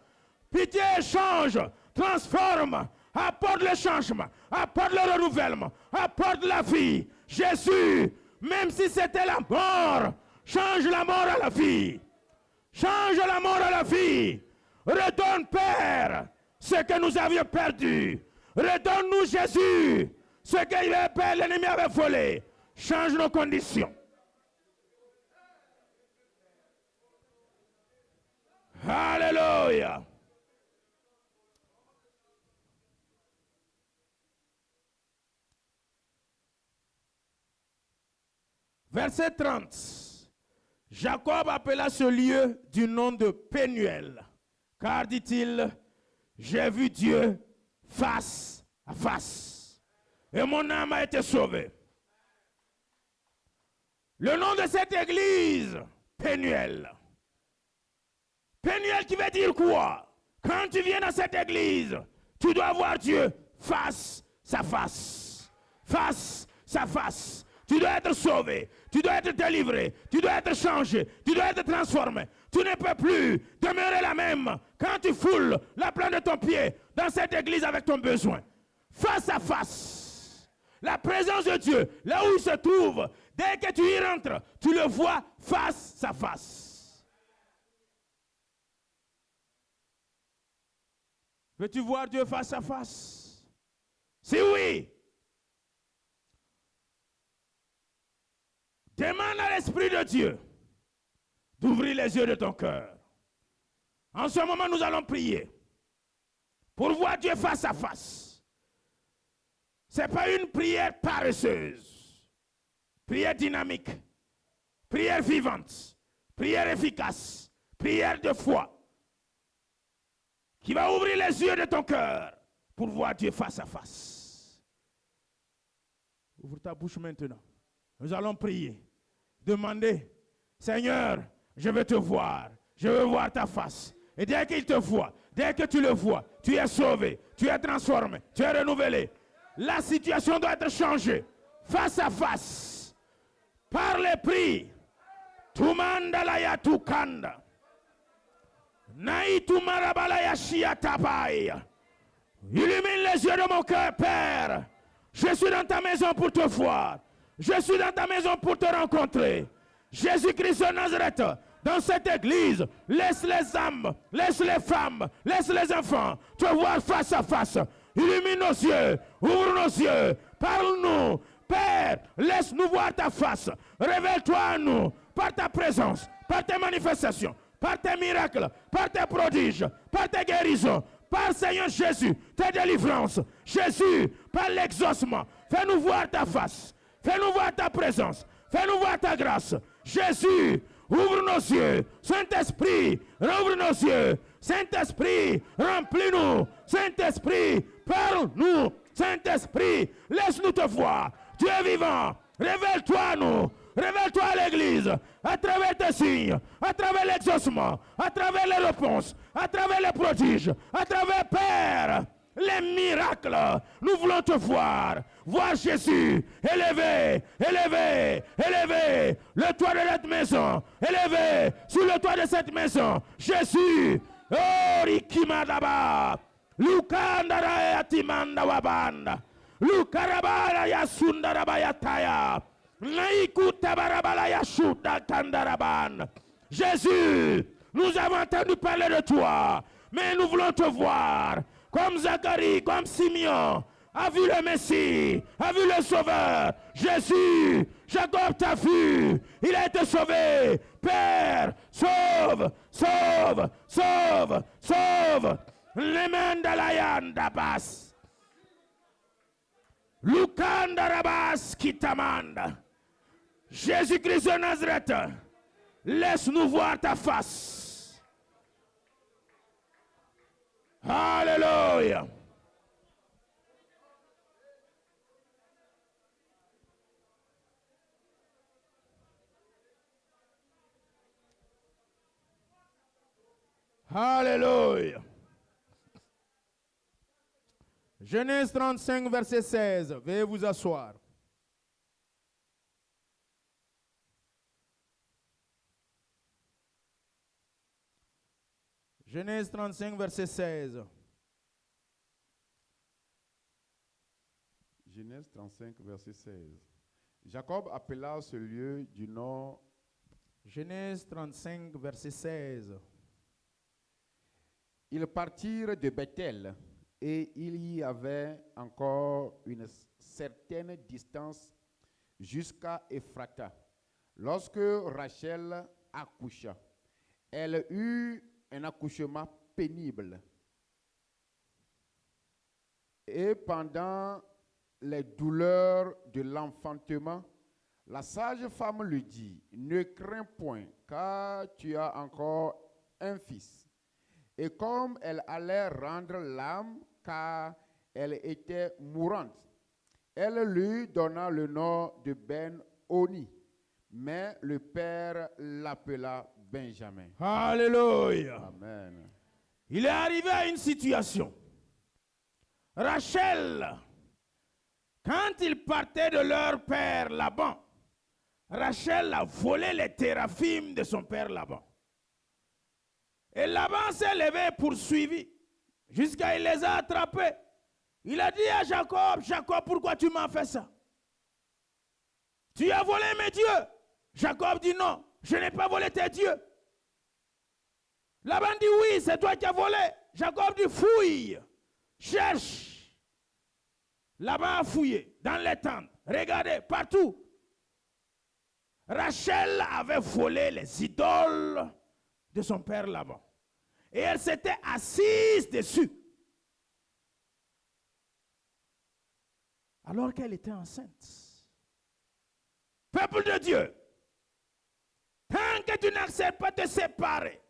Pitié, change, transforme, apporte le changement, apporte le renouvellement, apporte la vie. Jésus, même si c'était la mort, change la mort à la vie. Change la mort à la vie. Redonne, Père, ce que nous avions perdu. Redonne-nous, Jésus, ce que l'ennemi avait volé. Change nos conditions. Alléluia. Verset 30. Jacob appela ce lieu du nom de Pénuel, car, dit-il, j'ai vu Dieu face à face, et mon âme a été sauvée. Le nom de cette église, Pénuel. Pénuel qui veut dire quoi? Quand tu viens dans cette église, tu dois voir Dieu face à face. Face à face. Tu dois être sauvé, tu dois être délivré, tu dois être changé, tu dois être transformé. Tu ne peux plus demeurer la même quand tu foules la plante de ton pied dans cette église avec ton besoin. Face à face. La présence de Dieu, là où il se trouve, dès que tu y rentres, tu le vois face à face. Veux-tu voir Dieu face à face? Si oui, demande à l'Esprit de Dieu d'ouvrir les yeux de ton cœur. En ce moment, nous allons prier pour voir Dieu face à face. Ce n'est pas une prière paresseuse, prière dynamique, prière vivante, prière efficace, prière de foi qui va ouvrir les yeux de ton cœur pour voir Dieu face à face. Ouvre ta bouche maintenant. Nous allons prier. Demander, Seigneur, je veux te voir. Je veux voir ta face. Et dès qu'il te voit, dès que tu le vois, tu es sauvé, tu es transformé, tu es renouvelé. La situation doit être changée. Face à face. Par les prix. Tumanda la ya tukanda. Naïtu marabala ya shia tabai. Illumine les yeux de mon cœur, Père. Je suis dans ta maison pour te voir. Je suis dans ta maison pour te rencontrer. Jésus-Christ de Nazareth, dans cette église, laisse les âmes, laisse les femmes, laisse les enfants te voir face à face. Illumine nos yeux, ouvre nos yeux, parle-nous. Père, laisse-nous voir ta face. Révèle-toi à nous par ta présence, par tes manifestations, par tes miracles, par tes prodiges, par tes guérisons, par Seigneur Jésus, tes délivrances. Jésus, par l'exaucement, fais-nous voir ta face. Fais-nous voir ta présence. Fais-nous voir ta grâce. Jésus, ouvre nos yeux. Saint-Esprit, ouvre nos yeux. Saint-Esprit, remplis-nous. Saint-Esprit, parle-nous. Saint-Esprit, laisse-nous te voir. Dieu vivant, révèle-toi à nous. Révèle-toi à l'église, à travers tes signes, à travers l'exaucement, à travers les réponses, à travers les prodiges, à travers, Père, les miracles. Nous voulons te voir. Voir Jésus élevé, élevé, élevé. Le toit de cette maison, élevé sur le toit de cette maison. Jésus, oh Rikimadaba, Lukandara Yatimanda Wabanda, Lukarabara Yasundaraba Yataya, Naikuta Barabala Yashuda Kandaraban. Jésus, nous avons entendu parler de toi, mais nous voulons te voir. Comme Zacharie, comme Simeon, a vu le Messie, a vu le Sauveur. Jésus, Jacob t'a vu, il a été sauvé. Père, sauve, sauve, sauve, sauve. Lemenda layanda bas. Lukanda rabas kitamanda. Jésus-Christ de Nazareth, laisse-nous voir ta face. Alléluia. Alléluia. Genèse 35, verset 16. Veuillez vous asseoir. Genèse 35, verset 16. Genèse 35, verset 16. Jacob appela ce lieu du nom. Genèse 35, verset 16. Ils partirent de Bethel et il y avait encore une certaine distance jusqu'à Ephrata. Lorsque Rachel accoucha, elle eut un accouchement pénible. Et pendant les douleurs de l'enfantement, La sage femme lui dit, ne crains point, car tu as encore un fils. Et comme elle allait rendre l'âme, car elle était mourante, elle lui donna le nom de Ben-Oni, mais le père l'appela Benjamin. Alléluia. Amen. Il est arrivé à une situation. Rachel, quand ils partaient de leur père Laban, Rachel a volé les théraphim de son père Laban. Et Laban s'est levé et poursuivi jusqu'à il les a attrapés. Il a dit à Jacob, Jacob, pourquoi tu m'as fait ça? Tu as volé mes dieux. Jacob dit non, je n'ai pas volé tes dieux. Laban dit oui, c'est toi qui as volé. Jacob dit fouille, cherche. Laban a fouillé dans les tentes, regardez, partout. Rachel avait volé les idoles de son père Laban. Et elle s'était assise dessus. Alors qu'elle était enceinte. Peuple de Dieu, tant que tu n'acceptes pas de te séparer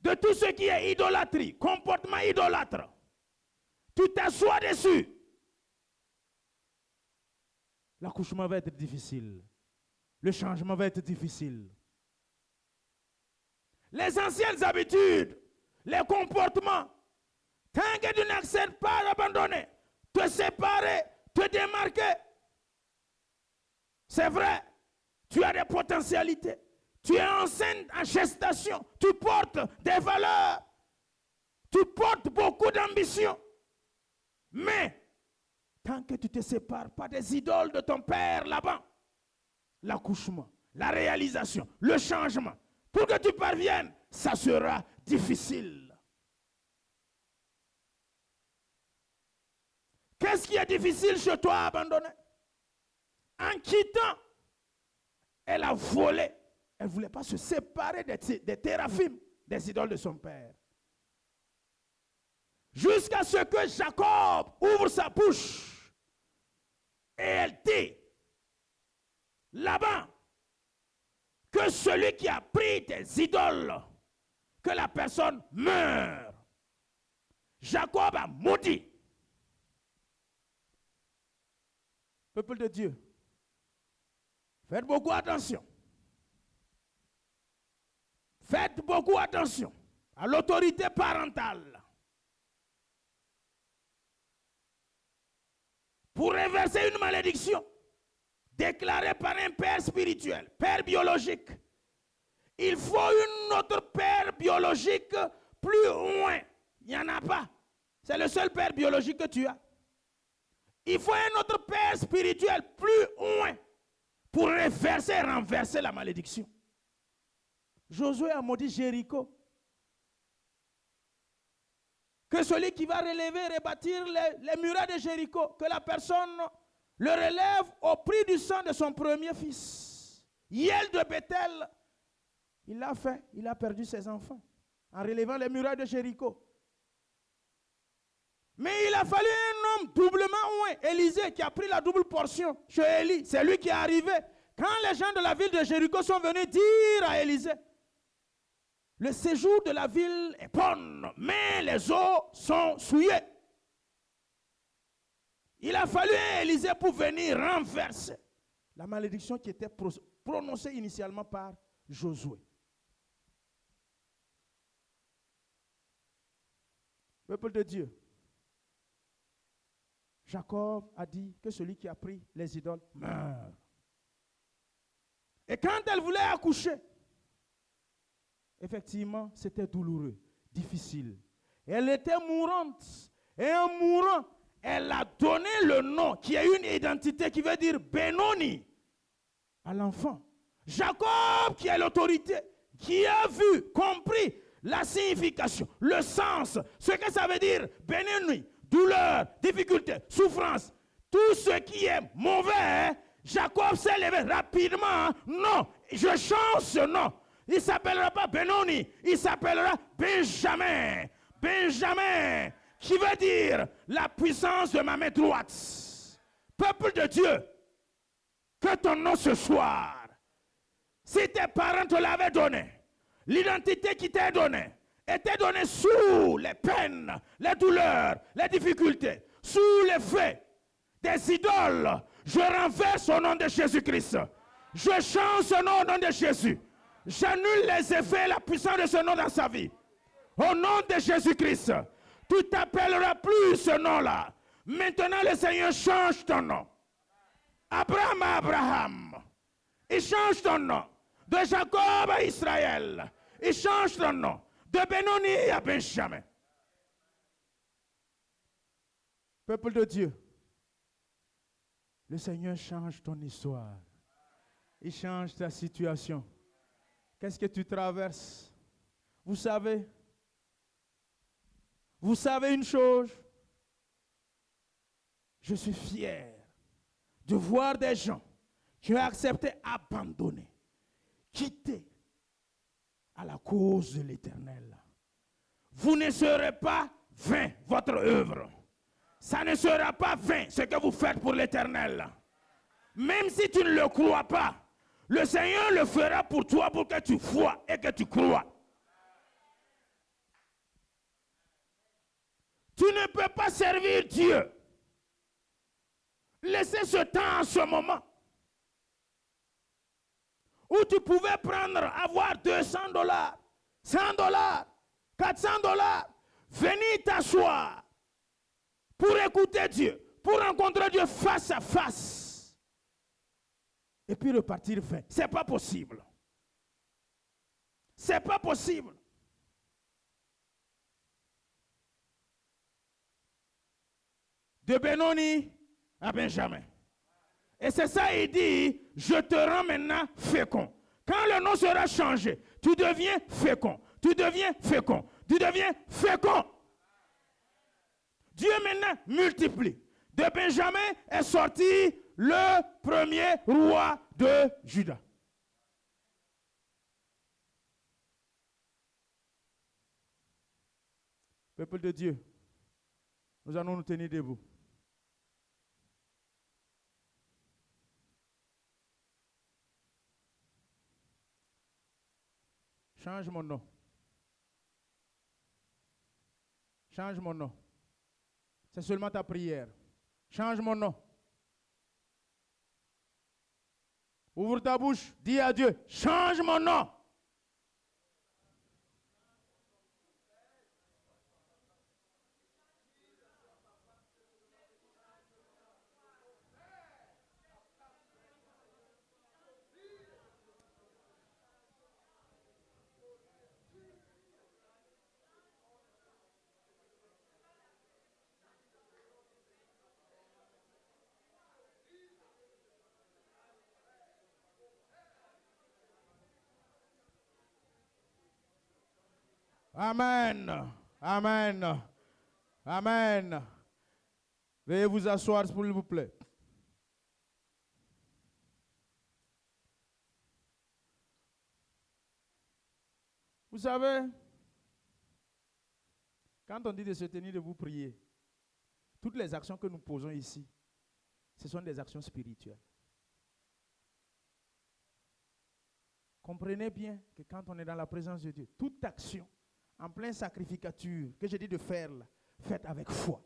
de tout ce qui est idolâtrie, comportement idolâtre, tu t'assois dessus, l'accouchement va être difficile. Le changement va être difficile. Les anciennes habitudes, les comportements, tant que tu n'acceptes pas d'abandonner, te séparer, te démarquer, c'est vrai, tu as des potentialités, tu es enceinte en gestation, tu portes des valeurs, tu portes beaucoup d'ambition, mais tant que tu ne te sépares pas des idoles de ton père là-bas, l'accouchement, la réalisation, le changement, pour que tu parviennes, ça sera difficile. Qu'est-ce qui est difficile chez toi à abandonner? En quittant, elle a volé. Elle ne voulait pas se séparer des théraphim, des idoles de son père. Jusqu'à ce que Jacob ouvre sa bouche et elle dit, là-bas, que celui qui a pris tes idoles, que la personne meure. Jacob a maudit. Peuple de Dieu, faites beaucoup attention. Faites beaucoup attention à l'autorité parentale. Pour réverser une malédiction déclarée par un père spirituel, père biologique, il faut une autre père biologique plus loin. Il n'y en a pas. C'est le seul père biologique que tu as. Il faut un autre père spirituel plus loin pour réverser et renverser la malédiction. Josué a maudit Jéricho. Que celui qui va relever et rebâtir les murailles de Jéricho, que la personne le relève au prix du sang de son premier fils. Hiel de Bethel, il l'a fait, il a perdu ses enfants en relevant les murailles de Jéricho. Mais il a fallu un homme doublement loin, Élisée, qui a pris la double portion chez Élie. C'est lui qui est arrivé. Quand les gens de la ville de Jéricho sont venus dire à Élisée, le séjour de la ville est bonne, mais les eaux sont souillées. Il a fallu un Élisée pour venir renverser la malédiction qui était prononcée initialement par Josué. Peuple de Dieu, Jacob a dit que celui qui a pris les idoles meurt. Et quand elle voulait accoucher, effectivement, c'était douloureux, difficile. Elle était mourante. Et en mourant, elle a donné le nom qui a une identité qui veut dire Benoni à l'enfant. Jacob, qui est l'autorité, qui a vu, compris la signification, le sens, ce que ça veut dire Benoni, douleur, difficulté, souffrance, tout ce qui est mauvais, Jacob s'est levé rapidement. Non, je change ce nom. Il ne s'appellera pas Benoni, il s'appellera Benjamin. Benjamin, qui veut dire la puissance de ma main droite. Peuple de Dieu, que ton nom ce soir, si tes parents te l'avaient donné, l'identité qui t'est donnée, était donnée sous les peines, les douleurs, les difficultés, sous les faits des idoles, je renverse au nom de Jésus-Christ. Je change ce nom au nom de Jésus. J'annule les effets et la puissance de ce nom dans sa vie. Au nom de Jésus-Christ, tu t'appelleras plus ce nom-là. Maintenant, le Seigneur change ton nom. Abraham à Abraham. Il change ton nom. De Jacob à Israël. Il change ton nom. De Benoni à Benjamin. Peuple de Dieu, le Seigneur change ton histoire. Il change ta situation. Qu'est-ce que tu traverses? Vous savez une chose? Je suis fier de voir des gens qui ont accepté abandonner, quitter à la cause de l'Éternel. Vous ne serez pas vain votre œuvre. Ça ne sera pas vain ce que vous faites pour l'Éternel. Même si tu ne le crois pas, le Seigneur le fera pour toi pour que tu crois et que tu crois. Tu ne peux pas servir Dieu. Laissez ce temps en ce moment où tu pouvais avoir $200, $100, $400, venir t'asseoir pour écouter Dieu, pour rencontrer Dieu face à face, et puis repartir vain. C'est pas possible. C'est pas possible. De Benoni à Benjamin. Et c'est ça, il dit, je te rends maintenant fécond. Quand le nom sera changé, tu deviens fécond. Tu deviens fécond. Tu deviens fécond. Dieu maintenant multiplie. De Benjamin est sorti le premier roi de Juda. Peuple de Dieu, nous allons nous tenir debout. Change mon nom. Change mon nom. C'est seulement ta prière. Change mon nom. Ouvre ta bouche. Dis à Dieu, change mon nom. Amen. Amen. Amen. Veuillez vous asseoir, s'il vous plaît. Vous savez, quand on dit de se tenir debout prier, toutes les actions que nous posons ici, ce sont des actions spirituelles. Comprenez bien que quand on est dans la présence de Dieu, toute action en plein sacrificature que j'ai dit de faire là, faites avec foi.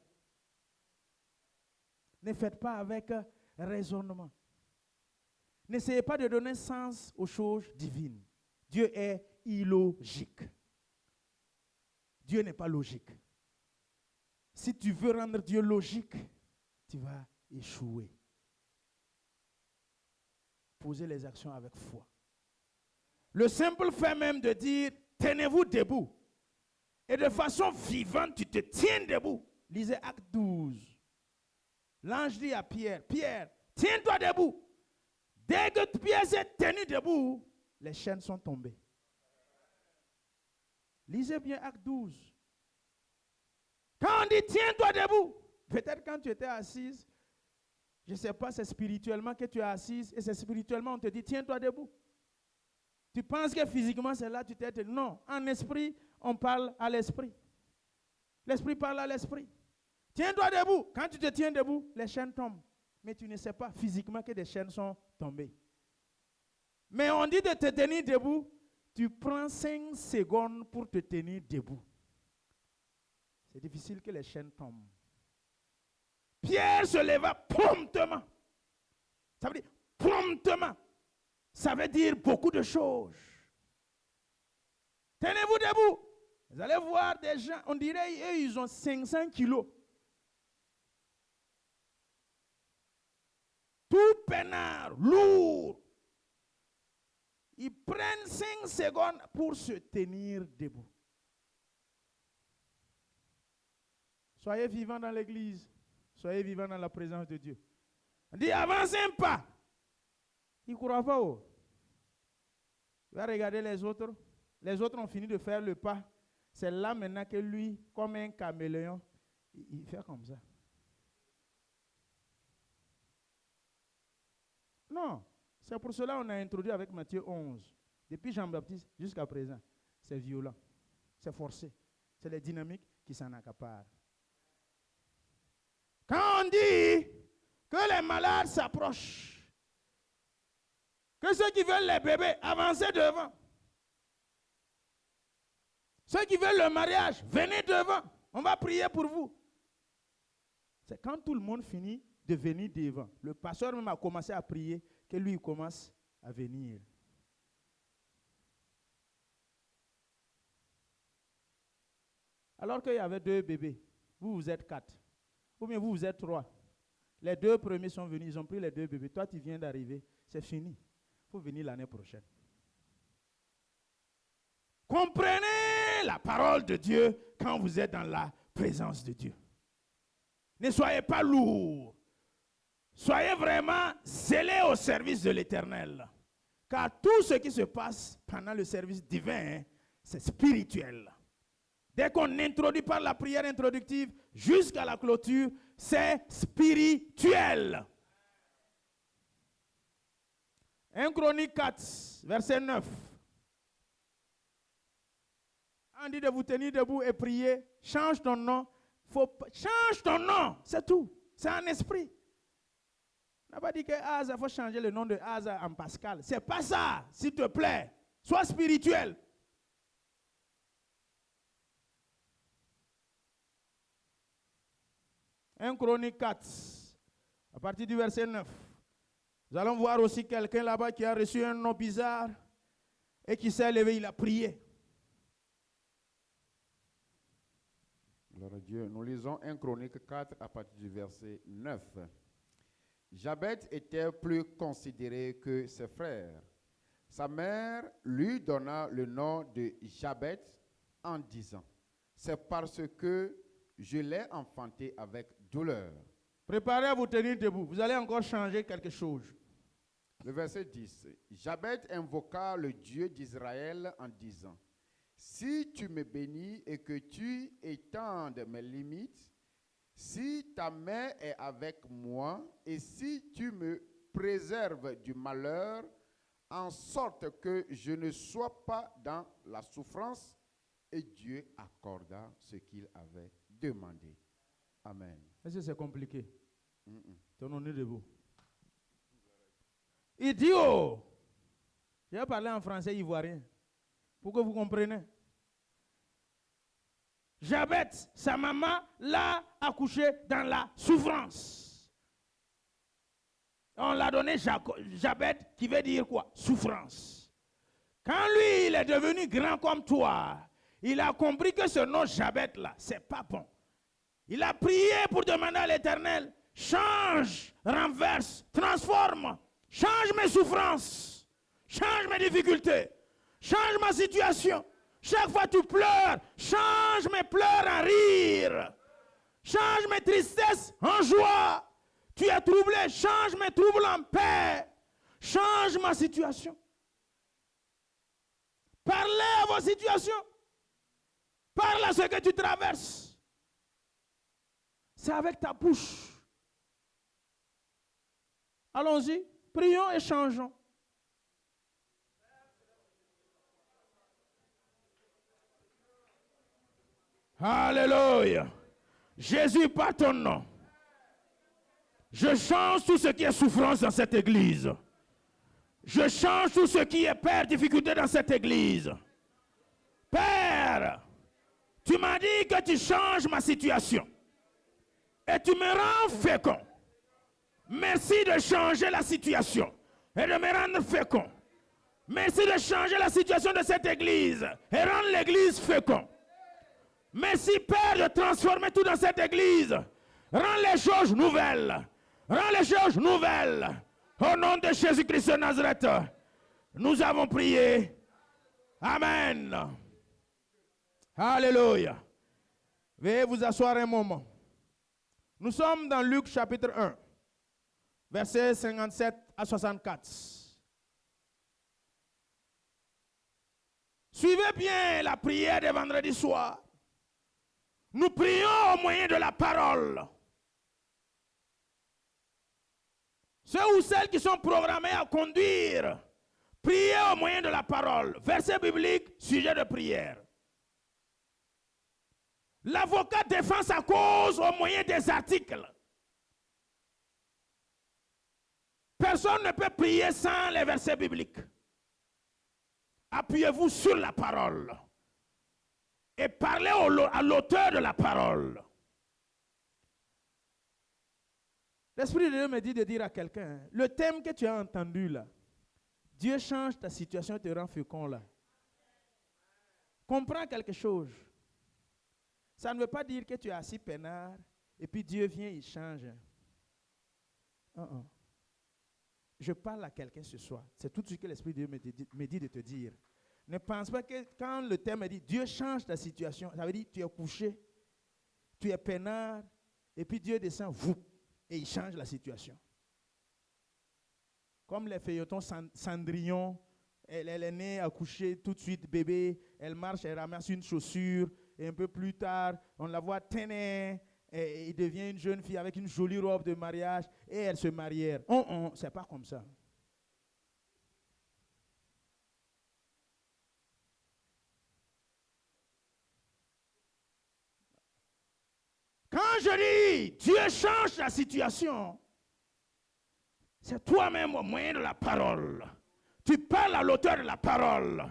Ne faites pas avec raisonnement. N'essayez pas de donner sens aux choses divines. Dieu est illogique. Dieu n'est pas logique. Si tu veux rendre Dieu logique, tu vas échouer. Posez les actions avec foi. Le simple fait même de dire, tenez-vous debout. Et de façon vivante, tu te tiens debout. Lisez Acte 12. L'ange dit à Pierre, Pierre, tiens-toi debout. Dès que Pierre s'est tenu debout, les chaînes sont tombées. Lisez bien Acte 12. Quand on dit tiens-toi debout, peut-être quand tu étais assise, je ne sais pas, c'est spirituellement que tu es assise et c'est spirituellement on te dit tiens-toi debout. Tu penses que physiquement c'est là, tu t'es tenu. Non, en esprit, on parle à l'esprit. L'esprit parle à l'esprit. Tiens-toi debout. Quand tu te tiens debout, les chaînes tombent. mais tu ne sais pas physiquement que des chaînes sont tombées. Mais on dit de te tenir debout, tu prends 5 secondes pour te tenir debout. C'est difficile que les chaînes tombent. Pierre se leva promptement. Ça veut dire promptement. Ça veut dire beaucoup de choses. Tenez-vous debout. Vous allez voir des gens, on dirait eux, ils ont 500 kilos. Tout peinard, lourd. Ils prennent 5 secondes pour se tenir debout. Soyez vivants dans l'église. Soyez vivants dans la présence de Dieu. On dit avancez un pas. Ils ne croient pas. Oh. Il va regarder les autres. Les autres ont fini de faire le pas. C'est là maintenant que lui, comme un caméléon, il fait comme ça. Non, c'est pour cela qu'on a introduit avec Matthieu 11. Depuis Jean-Baptiste jusqu'à présent, c'est violent, c'est forcé. C'est les dynamiques qui s'en accaparent. Quand on dit que les malades s'approchent, que ceux qui veulent les bébés, avancez devant. Ceux qui veulent le mariage, venez devant. On va prier pour vous. C'est quand tout le monde finit de venir devant. Le pasteur même a commencé à prier que lui il commence à venir. Alors qu'il y avait 2 bébés, vous êtes 4. Ou bien vous êtes 3. Les 2 premiers sont venus, ils ont pris les 2 bébés. Toi, tu viens d'arriver, c'est fini. Il faut venir l'année prochaine. Comprenez la parole de Dieu quand vous êtes dans la présence de Dieu. Ne soyez pas lourds. Soyez vraiment zélés au service de l'Éternel. Car tout ce qui se passe pendant le service divin, c'est spirituel. Dès qu'on introduit par la prière introductive jusqu'à la clôture, c'est spirituel. 1 Chronique 4, verset 9. On dit de vous tenir debout et prier. Change ton nom. Change ton nom, c'est tout. C'est un esprit. On n'a pas dit que Asa, il faut changer le nom de Asa en Pascal. C'est pas ça, s'il te plaît. Sois spirituel. Un Chronique 4, à partir du verset 9. Nous allons voir aussi quelqu'un là-bas qui a reçu un nom bizarre et qui s'est levé, il a prié. Gloire à Dieu. Nous lisons 1 Chronique 4 à partir du verset 9. Jabet était plus considéré que ses frères. Sa mère lui donna le nom de Jabet en disant, c'est parce que je l'ai enfanté avec douleur. Préparez à vous tenir debout. Vous allez encore changer quelque chose. Le verset 10. Jabet invoqua le Dieu d'Israël en disant, si tu me bénis et que tu étendes mes limites, si ta main est avec moi et si tu me préserves du malheur, en sorte que je ne sois pas dans la souffrance, et Dieu accorda ce qu'il avait demandé. Amen. Est-ce que c'est compliqué? Tenons-nous debout. Il dit, oh, je vais parler en français ivoirien, pour que vous compreniez. Jabet, sa maman, l'a accouché dans la souffrance. On l'a donné Jabet, qui veut dire quoi? Souffrance. Quand lui, il est devenu grand comme toi, il a compris que ce nom Jabet là, c'est pas bon. Il a prié pour demander à l'Éternel, change, renverse, transforme, change mes souffrances, change mes difficultés, change ma situation. Chaque fois que tu pleures, change mes pleurs en rire, change mes tristesses en joie. Tu es troublé, change mes troubles en paix, change ma situation. Parlez à vos situations, parle à ce que tu traverses. C'est avec ta bouche. Allons-y, prions et changeons. Alléluia. Jésus, par ton nom, Je change tout ce qui est souffrance dans cette église. Je change tout ce qui est, Père, difficulté dans cette église. Père, tu m'as dit que tu changes ma situation. Et tu me rends fécond. Merci de changer la situation et de me rendre fécond. Merci de changer la situation de cette église et rendre l'église fécond. Merci, Père, de transformer tout dans cette église. Rends les choses nouvelles. Rends les choses nouvelles. Au nom de Jésus-Christ de Nazareth, nous avons prié. Amen. Alléluia. Veuillez vous asseoir un moment. Nous sommes dans Luc chapitre 1, versets 57 à 64. Suivez bien la prière de vendredi soir. Nous prions au moyen de la parole. Ceux ou celles qui sont programmés à conduire, priez au moyen de la parole. Verset biblique, sujet de prière. L'avocat défend sa cause au moyen des articles. Personne ne peut prier sans les versets bibliques. Appuyez-vous sur la parole et parlez à l'auteur de la parole. L'Esprit de Dieu me dit de dire à quelqu'un, le thème que tu as entendu là, Dieu change ta situation et te rend fécond là. Comprends quelque chose. Ça ne veut pas dire que tu es assis peinard et puis Dieu vient, il change. Je parle à quelqu'un ce soir. C'est tout ce que l'Esprit de Dieu me dit de te dire. Ne pense pas que quand le thème dit Dieu change ta situation, ça veut dire tu es couché, tu es peinard, et puis Dieu descend, et il change la situation. Comme les feuilletons Cendrillon, elle est née, accouchée tout de suite, bébé, elle marche, elle ramasse une chaussure, et un peu plus tard, on la voit tener, et il devient une jeune fille avec une jolie robe de mariage, et elle se marièrent. C'est pas comme ça. Quand je dis Dieu change la situation, c'est toi-même au moyen de la parole. Tu parles à l'auteur de la parole.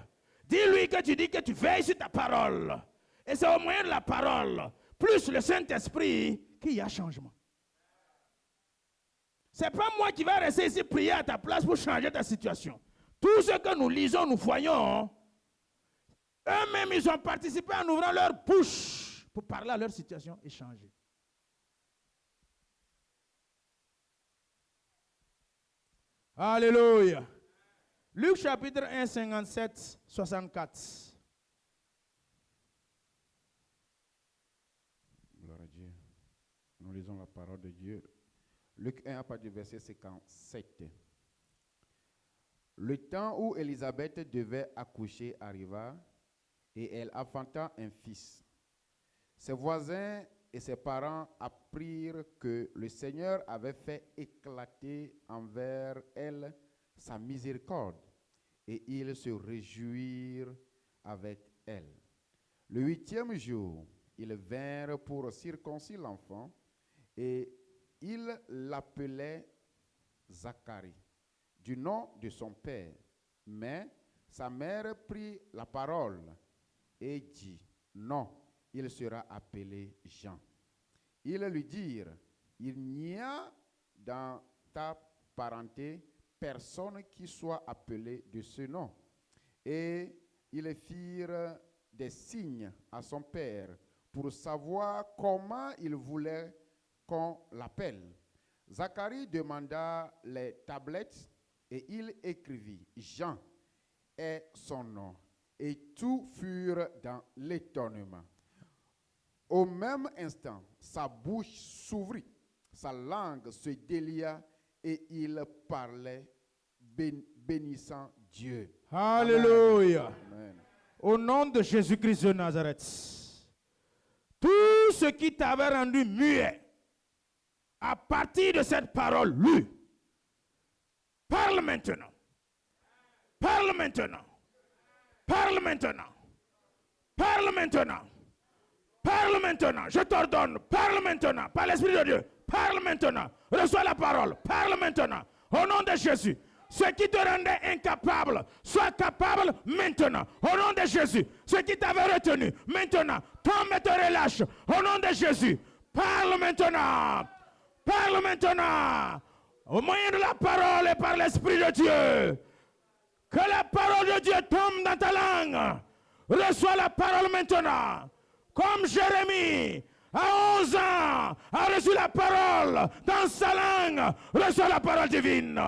Dis-lui que tu dis que tu veilles sur ta parole. Et c'est au moyen de la parole, plus le Saint-Esprit, qu'il y a changement. Ce n'est pas moi qui vais rester ici prier à ta place pour changer ta situation. Tout ce que nous lisons, nous voyons, eux-mêmes, ils ont participé en ouvrant leur bouche pour parler à leur situation et changer. Alléluia. Luc chapitre 1, 57, 64. Gloire à Dieu. Nous lisons la parole de Dieu. Luc 1, à partir du verset 57. Le temps où Élisabeth devait accoucher arriva et elle enfanta un fils. Ses voisins et ses parents apprirent que le Seigneur avait fait éclater envers elle sa miséricorde et ils se réjouirent avec elle. Le 8e jour, ils vinrent pour circoncire l'enfant et ils l'appelaient Zacharie, du nom de son père. Mais sa mère prit la parole et dit, non, il sera appelé Jean. Ils lui dirent, il n'y a dans ta parenté personne qui soit appelé de ce nom. Et ils firent des signes à son père pour savoir comment il voulait qu'on l'appelle. Zacharie demanda les tablettes et il écrivit, Jean est son nom. Et tous furent dans l'étonnement. Au même instant, sa bouche s'ouvrit, sa langue se délia et il parlait bénissant Dieu. Alléluia. Amen. Au nom de Jésus-Christ de Nazareth, tout ce qui t'avait rendu muet, à partir de cette parole lue, parle maintenant. Parle maintenant. Parle maintenant. Parle maintenant. Parle maintenant. Je t'ordonne. Parle maintenant. Par l'Esprit de Dieu. parle maintenant. Reçois la parole, parle maintenant. Au nom de Jésus. Ce qui te rendait incapable, sois capable maintenant. Au nom de Jésus. Ce qui t'avait retenu, maintenant, tombe et te relâche. Au nom de Jésus. Parle maintenant. Parle maintenant. Au moyen de la parole et par l'Esprit de Dieu. Que la parole de Dieu tombe dans ta langue. Reçois la parole maintenant. Comme Jérémie, à 11 ans, a reçu la parole dans sa langue. Reçois la parole divine.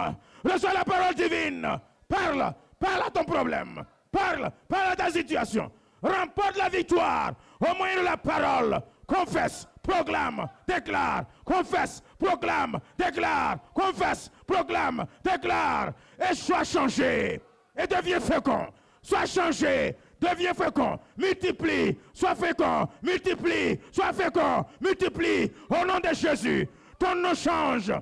Reçois la parole divine. Parle, parle à ton problème. Parle, parle à ta situation. Remporte la victoire au moyen de la parole. Confesse, proclame, déclare. Confesse, proclame, déclare. Confesse, proclame, déclare. Et sois changé. Et deviens fécond. Sois changé. Deviens fécond, multiplie, sois fécond, multiplie, sois fécond, multiplie, au nom de Jésus. Ton nom change.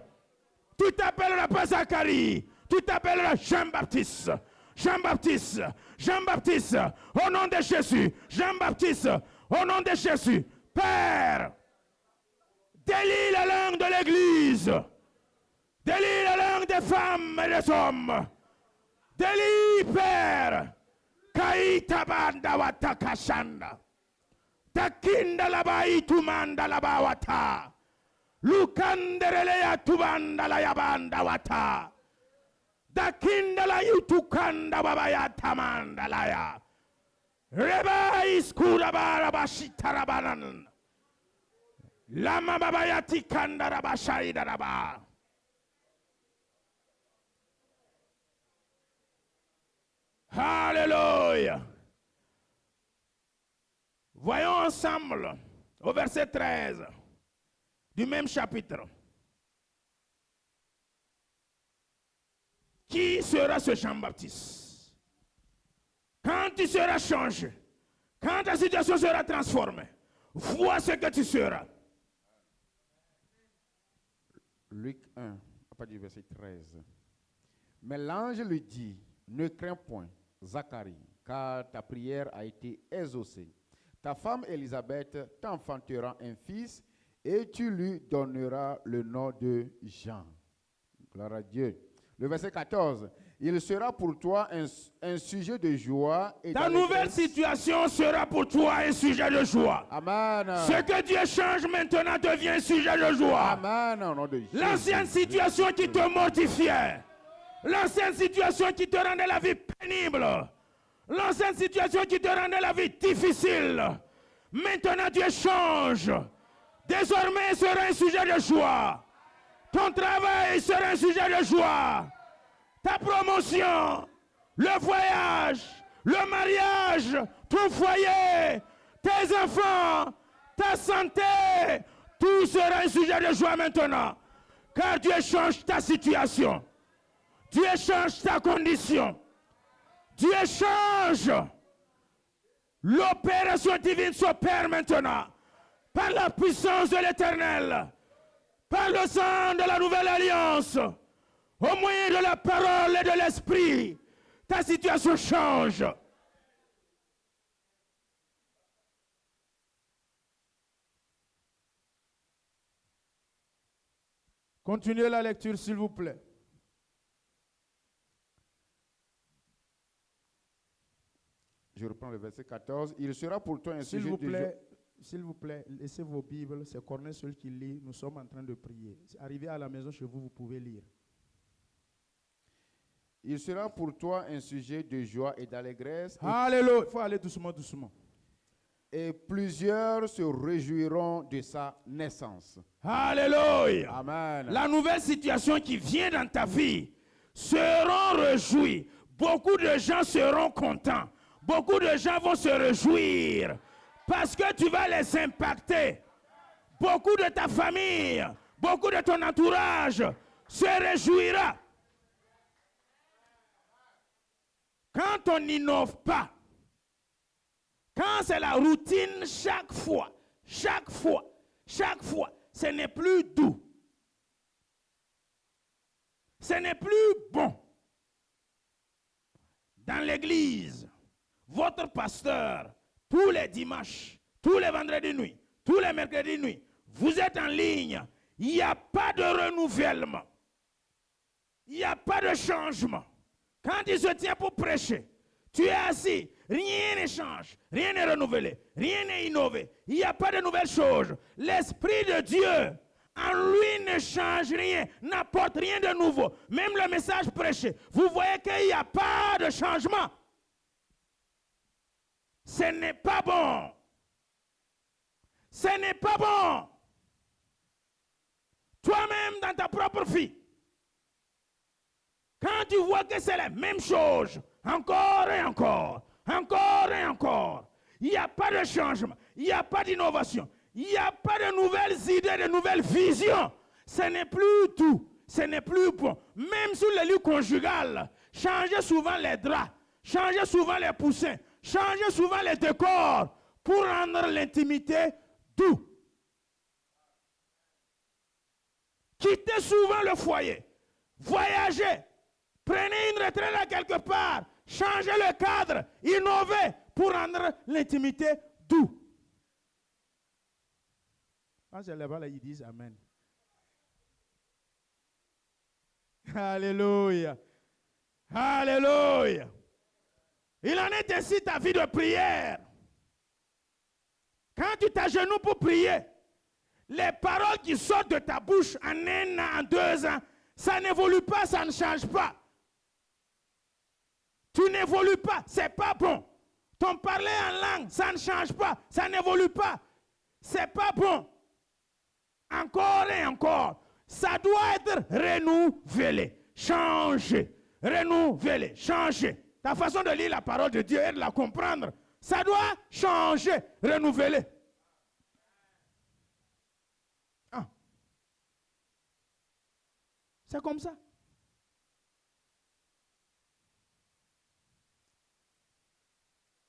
Tu t'appelleras pas Zacharie, tu t'appelleras Jean-Baptiste. Jean-Baptiste, Jean-Baptiste, au nom de Jésus. Jean-Baptiste, au nom de Jésus. Père, délie la langue de l'Église. Délie la langue des femmes et des hommes. Délie, Père. Kaita banda watakashanda. Takinda labai tumanda labawata. Lukanderelea tubanda la yabanda wata. Dakinda la yutukanda babaya tamanda la ya. Reba iskura barabashita rabanan. Lama babaya tikanda rabashaida raba. Alléluia. Voyons ensemble au verset 13 du même chapitre. Qui sera ce Jean-Baptiste? Quand tu seras changé, quand ta situation sera transformée, vois ce que tu seras. Luc 1, à partir du verset 13. Mais l'ange lui dit, ne crains point, Zacharie, car ta prière a été exaucée. Ta femme Élisabeth t'enfantera un fils et tu lui donneras le nom de Jean. Gloire à Dieu. Le verset 14. Il sera pour toi un sujet de joie. Et ta nouvelle situation sera pour toi un sujet de joie. Amen. Ce que Dieu change maintenant devient un sujet de joie. Amen. Au nom de Jésus. L'ancienne situation qui te mortifiait. L'ancienne situation qui te rendait la vie pénible. L'ancienne situation qui te rendait la vie difficile. Maintenant Dieu change. Désormais il sera un sujet de joie. Ton travail sera un sujet de joie. Ta promotion, le voyage, le mariage, ton foyer, tes enfants, ta santé, tout sera un sujet de joie maintenant. Car Dieu change ta situation. Dieu change ta condition. Dieu change. L'opération divine s'opère maintenant. Par la puissance de l'Éternel. Par le sang de la nouvelle alliance. Au moyen de la parole et de l'esprit. Ta situation change. Continuez la lecture s'il vous plaît. Je reprends le verset 14. Il sera pour toi un sujet de joie. S'il vous plaît, laissez vos Bibles. C'est Corneille seul qui lit. Nous sommes en train de prier. Arrivé à la maison chez vous, vous pouvez lire. Il sera pour toi un sujet de joie et d'allégresse. Alléluia. Il faut aller doucement, doucement. Et plusieurs se réjouiront de sa naissance. Alléluia. Amen. La nouvelle situation qui vient dans ta vie seront réjouis. Beaucoup de gens seront contents. Beaucoup de gens vont se réjouir parce que tu vas les impacter. Beaucoup de ta famille, beaucoup de ton entourage se réjouira. Quand on n'innove pas, quand c'est la routine chaque fois, ce n'est plus doux. Ce n'est plus bon. Dans l'église, votre pasteur, tous les dimanches, tous les vendredis nuit, tous les mercredis nuit, vous êtes en ligne, il n'y a pas de renouvellement. Il n'y a pas de changement. Quand il se tient pour prêcher, tu es assis, rien ne change, rien n'est renouvelé, rien n'est innové. Il n'y a pas de nouvelles choses. L'Esprit de Dieu, en lui, ne change rien, n'apporte rien de nouveau. Même le message prêché, vous voyez qu'il n'y a pas de changement. Ce n'est pas bon. Ce n'est pas bon. Toi-même, dans ta propre vie, quand tu vois que c'est la même chose, encore et encore, encore et encore, il n'y a pas de changement, il n'y a pas d'innovation, il n'y a pas de nouvelles idées, de nouvelles visions. Ce n'est plus tout, ce n'est plus bon. Même sur le lit conjugal, changez souvent les draps, changez souvent les poussins, changez souvent les décors pour rendre l'intimité doux. Quittez souvent le foyer, voyagez, prenez une retraite à quelque part, changez le cadre, innovez pour rendre l'intimité doux. Quand c'est là-bas, là, ils disent Amen. Alléluia. Alléluia. Il en est ainsi ta vie de prière. Quand tu t'agenouilles pour prier, les paroles qui sortent de ta bouche en 1 an, en 2 ans, ça n'évolue pas, ça ne change pas. Tu n'évolues pas, c'est pas bon. Ton parler en langue, ça ne change pas, ça n'évolue pas. C'est pas bon. Encore et encore. Ça doit être renouvelé, changé, renouvelé, changé. Ta façon de lire la parole de Dieu et de la comprendre, ça doit changer, renouveler. Ah. C'est comme ça.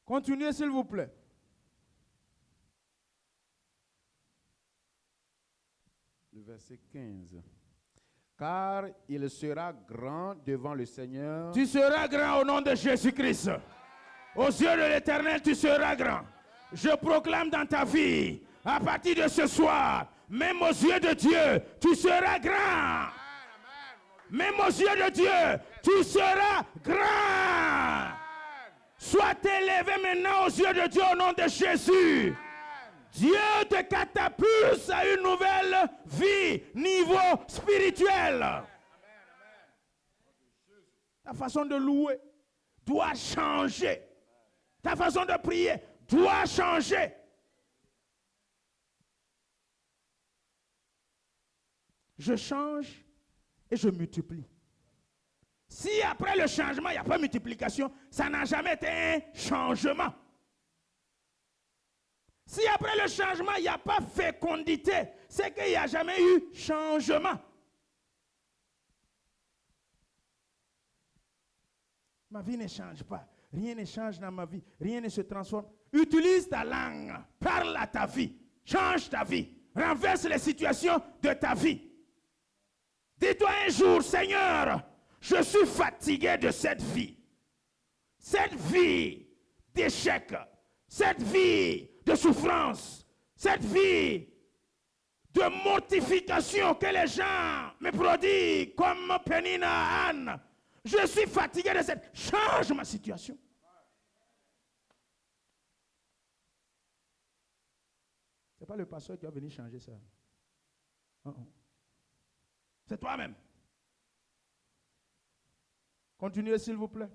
Continuez s'il vous plaît. Le verset 15. Car il sera grand devant le Seigneur. Tu seras grand au nom de Jésus-Christ. Aux yeux de l'Éternel, tu seras grand. Je proclame dans ta vie, à partir de ce soir, même aux yeux de Dieu, tu seras grand. Même aux yeux de Dieu, tu seras grand. Sois élevé maintenant aux yeux de Dieu au nom de Jésus. Dieu te catapulte à une nouvelle vie, niveau spirituel. Ta façon de louer doit changer. Ta façon de prier doit changer. Je change et je multiplie. Si après le changement, il n'y a pas de multiplication, ça n'a jamais été un changement. Si après le changement, il n'y a pas fécondité, c'est qu'il n'y a jamais eu changement. Ma vie ne change pas. Rien ne change dans ma vie. Rien ne se transforme. Utilise ta langue. Parle à ta vie. Change ta vie. Renverse les situations de ta vie. Dis-toi un jour, Seigneur, je suis fatigué de cette vie. Cette vie d'échec. Cette vie de souffrance. Cette vie de mortification que les gens me prodiguent comme Pénina, Anne. Je suis fatigué de cette... Change ma situation. Ce n'est pas le pasteur qui va venir changer ça. C'est toi-même. Continuez s'il vous plaît.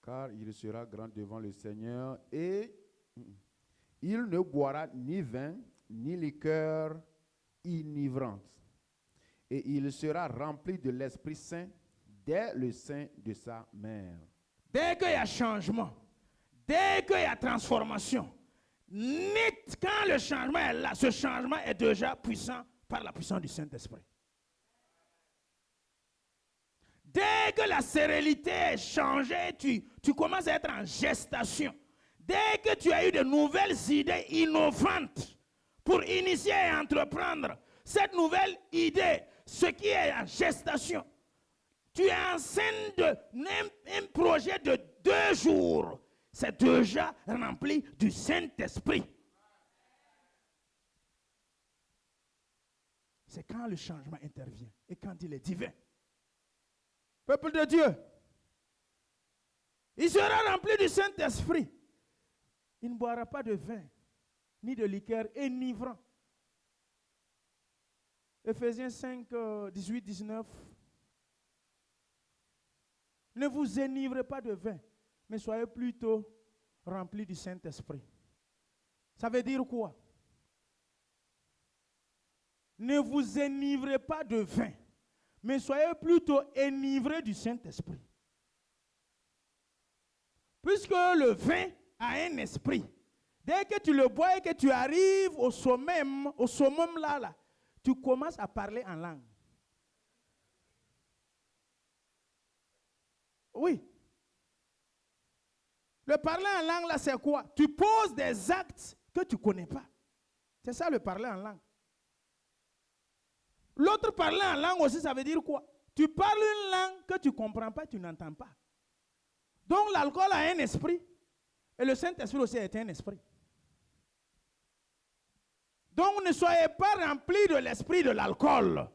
Car il sera grand devant le Seigneur et il ne boira ni vin, ni liqueur enivrante. Et il sera rempli de l'Esprit Saint dès le sein de sa mère. Dès qu'il y a changement, dès qu'il y a transformation, net quand le changement est là, ce changement est déjà puissant par la puissance du Saint-Esprit. Dès que la sérénité est changée, tu commences à être en gestation. Dès que tu as eu de nouvelles idées innovantes pour initier et entreprendre cette nouvelle idée, ce qui est en gestation, tu es enceinte d'un projet de 2 jours. c'est déjà rempli du Saint-Esprit. C'est quand le changement intervient et quand il est divin. Peuple de Dieu, il sera rempli du Saint-Esprit. Il ne boira pas de vin, ni de liqueur enivrant. Ephésiens 5, 18, 19. Ne vous enivrez pas de vin, mais soyez plutôt remplis du Saint-Esprit. Ça veut dire quoi? Ne vous enivrez pas de vin, mais soyez plutôt enivrés du Saint-Esprit. Puisque le vin a un esprit, dès que tu le bois et que tu arrives au summum là, tu commences à parler en langue. Oui. Le parler en langue là, c'est quoi? Tu poses des actes que tu ne connais pas. C'est ça le parler en langue. L'autre parler en langue aussi, ça veut dire quoi? Tu parles une langue que tu ne comprends pas, tu n'entends pas. Donc l'alcool a un esprit et le Saint-Esprit aussi est un esprit. Donc ne soyez pas remplis de l'esprit de l'alcool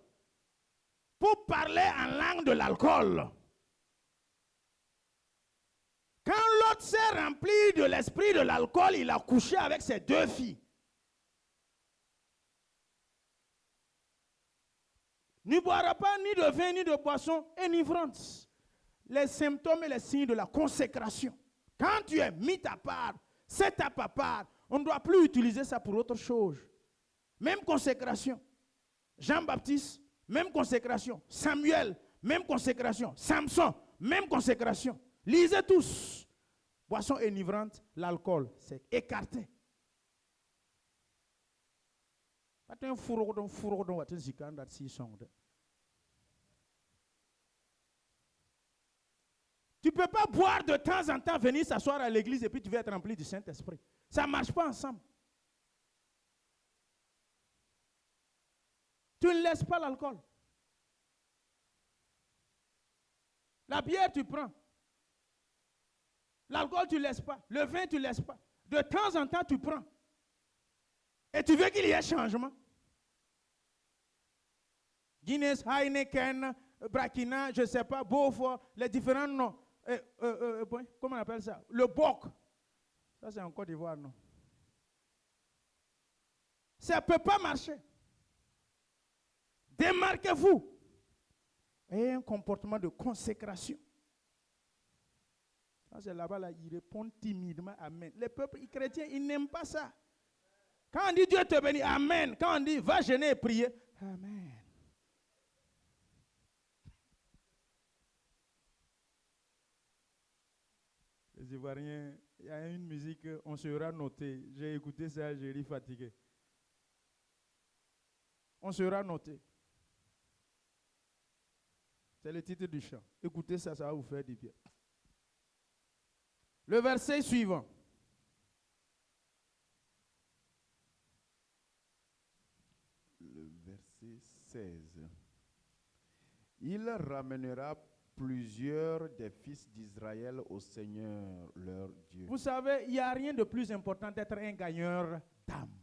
pour parler en langue de l'alcool. Quand l'autre s'est rempli de l'esprit de l'alcool, il a couché avec ses 2 filles. Ne boira pas ni de vin ni de boisson enivrante. Les symptômes et les signes de la consécration. Quand tu es mis à part, set à part, on ne doit plus utiliser ça pour autre chose. Même consécration. Jean-Baptiste, même consécration. Samuel, même consécration. Samson, même consécration. Lisez tous. Boisson enivrante, l'alcool, c'est écarté. Tu ne peux pas boire de temps en temps, venir s'asseoir à l'église et puis tu vas être rempli du Saint-Esprit. Ça ne marche pas ensemble. Tu ne laisses pas l'alcool. La bière, tu prends. L'alcool, tu ne laisses pas. Le vin, tu ne laisses pas. De temps en temps, tu prends. Et tu veux qu'il y ait changement. Guinness, Heineken, Brakina, je ne sais pas, Beaufort, les différents noms. Comment on appelle ça? Le Boc. Ça, c'est en Côte d'Ivoire, non? Ça ne peut pas marcher. Démarquez-vous. Ayez un comportement de consécration. Quand c'est là-bas, là, ils répondent timidement Amen. Les peuples chrétiens, ils n'aiment pas ça. Quand on dit Dieu te bénit, Amen. Quand on dit va jeûner et prier, Amen. Les Ivoiriens, il y a une musique, on sera noté. J'ai écouté ça, j'ai ri fatigué. On sera noté. C'est le titre du chant. Écoutez ça, ça va vous faire du bien. Le verset suivant. Le verset 16. Il ramènera plusieurs des fils d'Israël au Seigneur leur Dieu. Vous savez, il n'y a rien de plus important d'être un gagneur d'âme.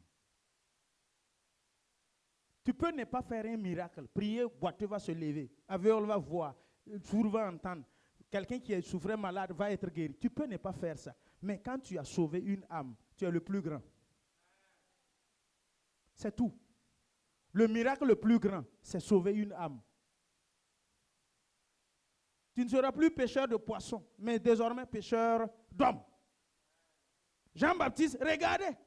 Tu peux ne pas faire un miracle. Prier, boiteux va se lever. Aveugle va voir. Sourd va entendre. Quelqu'un qui est souffrant malade va être guéri. Tu peux ne pas faire ça. Mais quand tu as sauvé une âme, tu es le plus grand. C'est tout. Le miracle le plus grand, c'est sauver une âme. Tu ne seras plus pêcheur de poissons, mais désormais pêcheur d'hommes. Jean-Baptiste, regardez.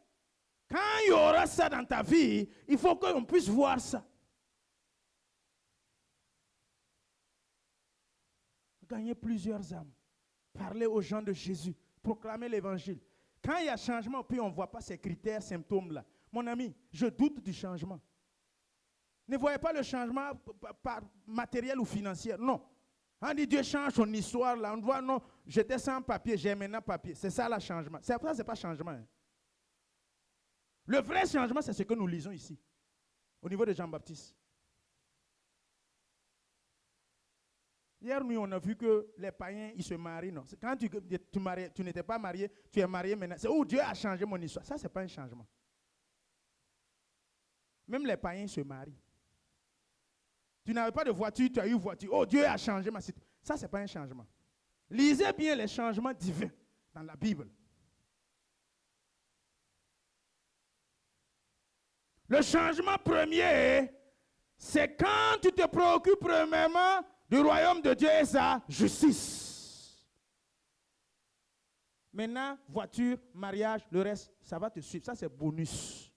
Quand il y aura ça dans ta vie, il faut qu'on puisse voir ça. Gagner plusieurs âmes. Parler aux gens de Jésus. Proclamer l'évangile. Quand il y a changement, puis on ne voit pas ces critères, symptômes-là. Mon ami, je doute du changement. Ne voyez pas le changement par matériel ou financier. Non. On dit Dieu change son histoire. Là, on voit, non, j'étais sans papier, j'ai maintenant papier. C'est ça le changement. Ça, ce n'est pas changement. Hein. Le vrai changement, c'est ce que nous lisons ici, au niveau de Jean-Baptiste. Hier nuit, on a vu que les païens, ils se marient. Non. Quand tu n'étais pas marié, tu es marié maintenant. C'est où Dieu a changé mon histoire. Ça, ce n'est pas un changement. Même les païens se marient. Tu n'avais pas de voiture, tu as eu voiture. Oh, Dieu a changé ma situation. Ça, ce n'est pas un changement. Lisez bien les changements divins dans la Bible. Le changement premier, c'est quand tu te préoccupes premièrement du royaume de Dieu et sa justice. Maintenant, voiture, mariage, le reste, ça va te suivre. Ça, c'est bonus.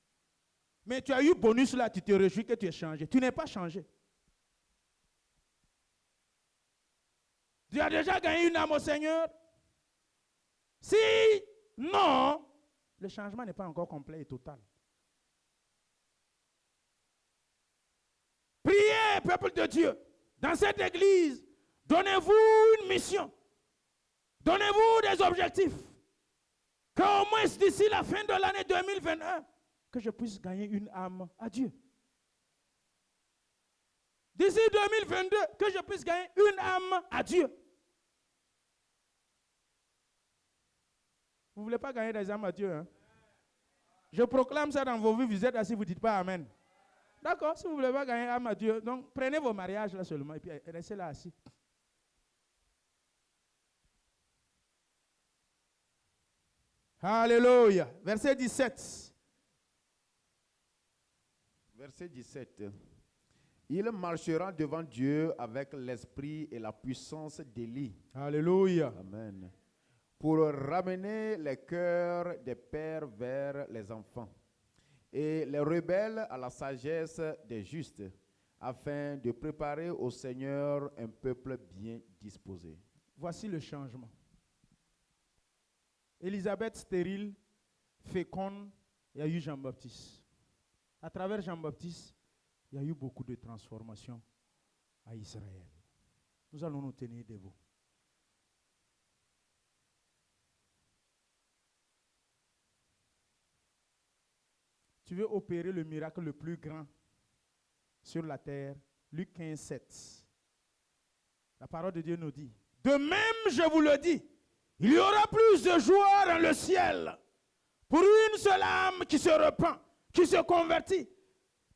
Mais tu as eu bonus là, tu te réjouis que tu es changé. Tu n'es pas changé. Tu as déjà gagné une âme au Seigneur? Si non, le changement n'est pas encore complet et total. Priez, peuple de Dieu, dans cette église, donnez-vous une mission. Donnez-vous des objectifs. Qu'au moins d'ici la fin de l'année 2021, que je puisse gagner une âme à Dieu. D'ici 2022, que je puisse gagner une âme à Dieu. Vous ne voulez pas gagner des âmes à Dieu, hein? Je proclame ça dans vos vies, vous êtes assis, vous ne dites pas Amen. D'accord, si vous ne voulez pas gagner âme à Dieu, donc prenez vos mariages là seulement et puis restez là assis. Alléluia. Verset 17. Verset 17. Il marchera devant Dieu avec l'esprit et la puissance d'Élie. Alléluia. Amen. Pour ramener les cœurs des pères vers les enfants et les rebelles à la sagesse des justes, afin de préparer au Seigneur un peuple bien disposé. Voici le changement. Élisabeth stérile, féconde, il y a eu Jean-Baptiste. À travers Jean-Baptiste, il y a eu beaucoup de transformations à Israël. Nous allons nous tenir debout. Tu veux opérer le miracle le plus grand sur la terre. Luc 15, 7. La parole de Dieu nous dit: de même, je vous le dis, il y aura plus de joie dans le ciel pour une seule âme qui se repent, qui se convertit,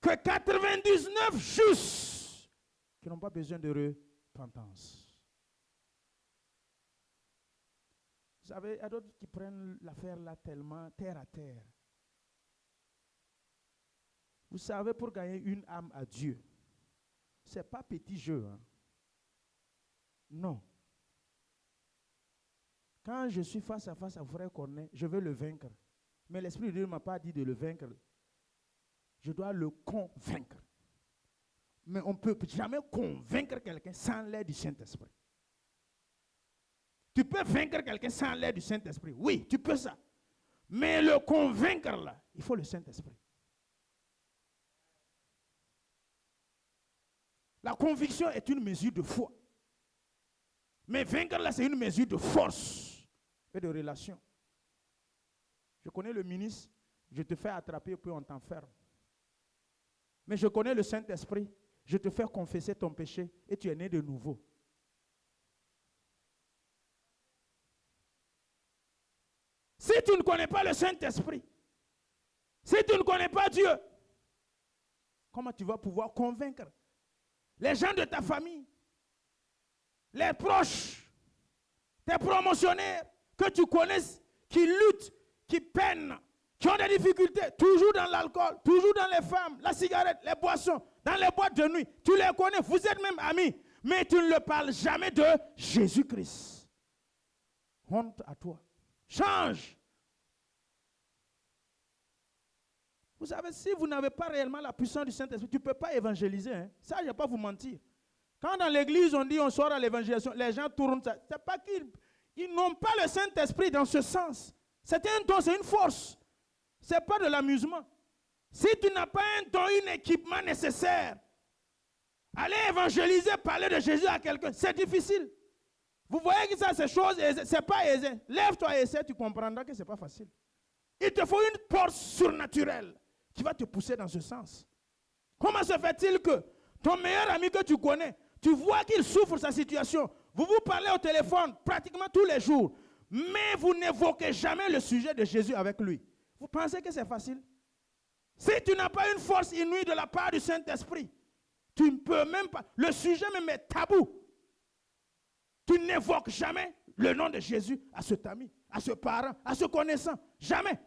que 99 justes qui n'ont pas besoin de repentance. Vous savez, il y a d'autres qui prennent l'affaire là tellement terre à terre. Vous savez, pour gagner une âme à Dieu, ce n'est pas petit jeu. Hein? Non. Quand je suis face à face à frère Corneille, je veux le vaincre. Mais l'Esprit de Dieu ne m'a pas dit de le vaincre. Je dois le convaincre. Mais on ne peut jamais convaincre quelqu'un sans l'aide du Saint-Esprit. Tu peux vaincre quelqu'un sans l'aide du Saint-Esprit. Oui, tu peux ça. Mais le convaincre là, il faut le Saint-Esprit. La conviction est une mesure de foi. Mais vaincre là, c'est une mesure de force et de relation. Je connais le ministre, je te fais attraper et puis on t'enferme. Mais je connais le Saint-Esprit, je te fais confesser ton péché et tu es né de nouveau. Si tu ne connais pas le Saint-Esprit, si tu ne connais pas Dieu, comment tu vas pouvoir convaincre les gens de ta famille, les proches, tes promotionnaires que tu connais, qui luttent, qui peinent, qui ont des difficultés, toujours dans l'alcool, toujours dans les femmes, la cigarette, les boissons, dans les boîtes de nuit. Tu les connais, vous êtes même amis, mais tu ne leur parles jamais de Jésus-Christ. Honte à toi. Change. Vous savez, si vous n'avez pas réellement la puissance du Saint-Esprit, tu ne peux pas évangéliser. Hein? Ça, je ne vais pas vous mentir. Quand dans l'église, on dit on sort à l'évangélisation, les gens tournent ça. Ce n'est pas qu'ils n'ont pas le Saint-Esprit dans ce sens. C'est un don, c'est une force. Ce n'est pas de l'amusement. Si tu n'as pas un don, un équipement nécessaire, aller évangéliser, parler de Jésus à quelqu'un, c'est difficile. Vous voyez que ça, c'est chose aisée. Ce n'est pas aisé. Lève-toi et essaie, tu comprendras que ce n'est pas facile. Il te faut une force surnaturelle qui va te pousser dans ce sens. Comment se fait-il que ton meilleur ami que tu connais, Tu vois qu'il souffre sa situation. Vous vous parlez au téléphone pratiquement tous les jours. Mais vous n'évoquez jamais le sujet de Jésus avec lui. Vous pensez que c'est facile? Si tu n'as pas une force inouïe de la part du Saint-Esprit, tu ne peux même pas. Le sujet même est tabou. Tu n'évoques jamais le nom de Jésus à cet ami, à ce parent, à ce connaissant. Jamais.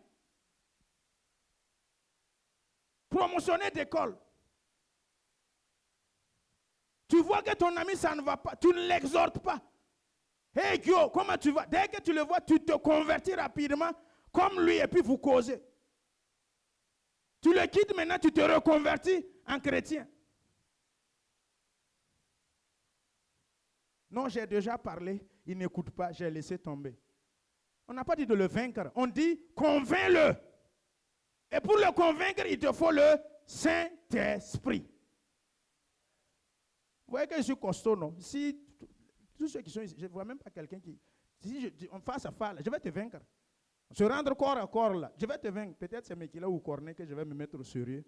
Promotionnaire d'école. Tu vois que ton ami, ça ne va pas. Tu ne l'exhortes pas. Hey Gyo, comment tu vas? Dès que tu le vois, tu te convertis rapidement comme lui et puis vous causez. Tu le quittes maintenant, tu te reconvertis en chrétien. Non, j'ai déjà parlé, il n'écoute pas, j'ai laissé tomber. On n'a pas dit de le vaincre, on dit convainc-le. Et pour le convaincre, il te faut le Saint-Esprit. Vous voyez que je suis costaud, non? Si tous ceux qui sont ici, je ne vois même pas quelqu'un qui... Si on face à face, je vais te vaincre. Se rendre corps à corps là, je vais te vaincre. Peut-être c'est Mekila ou Cornet que je vais me mettre au sérieux.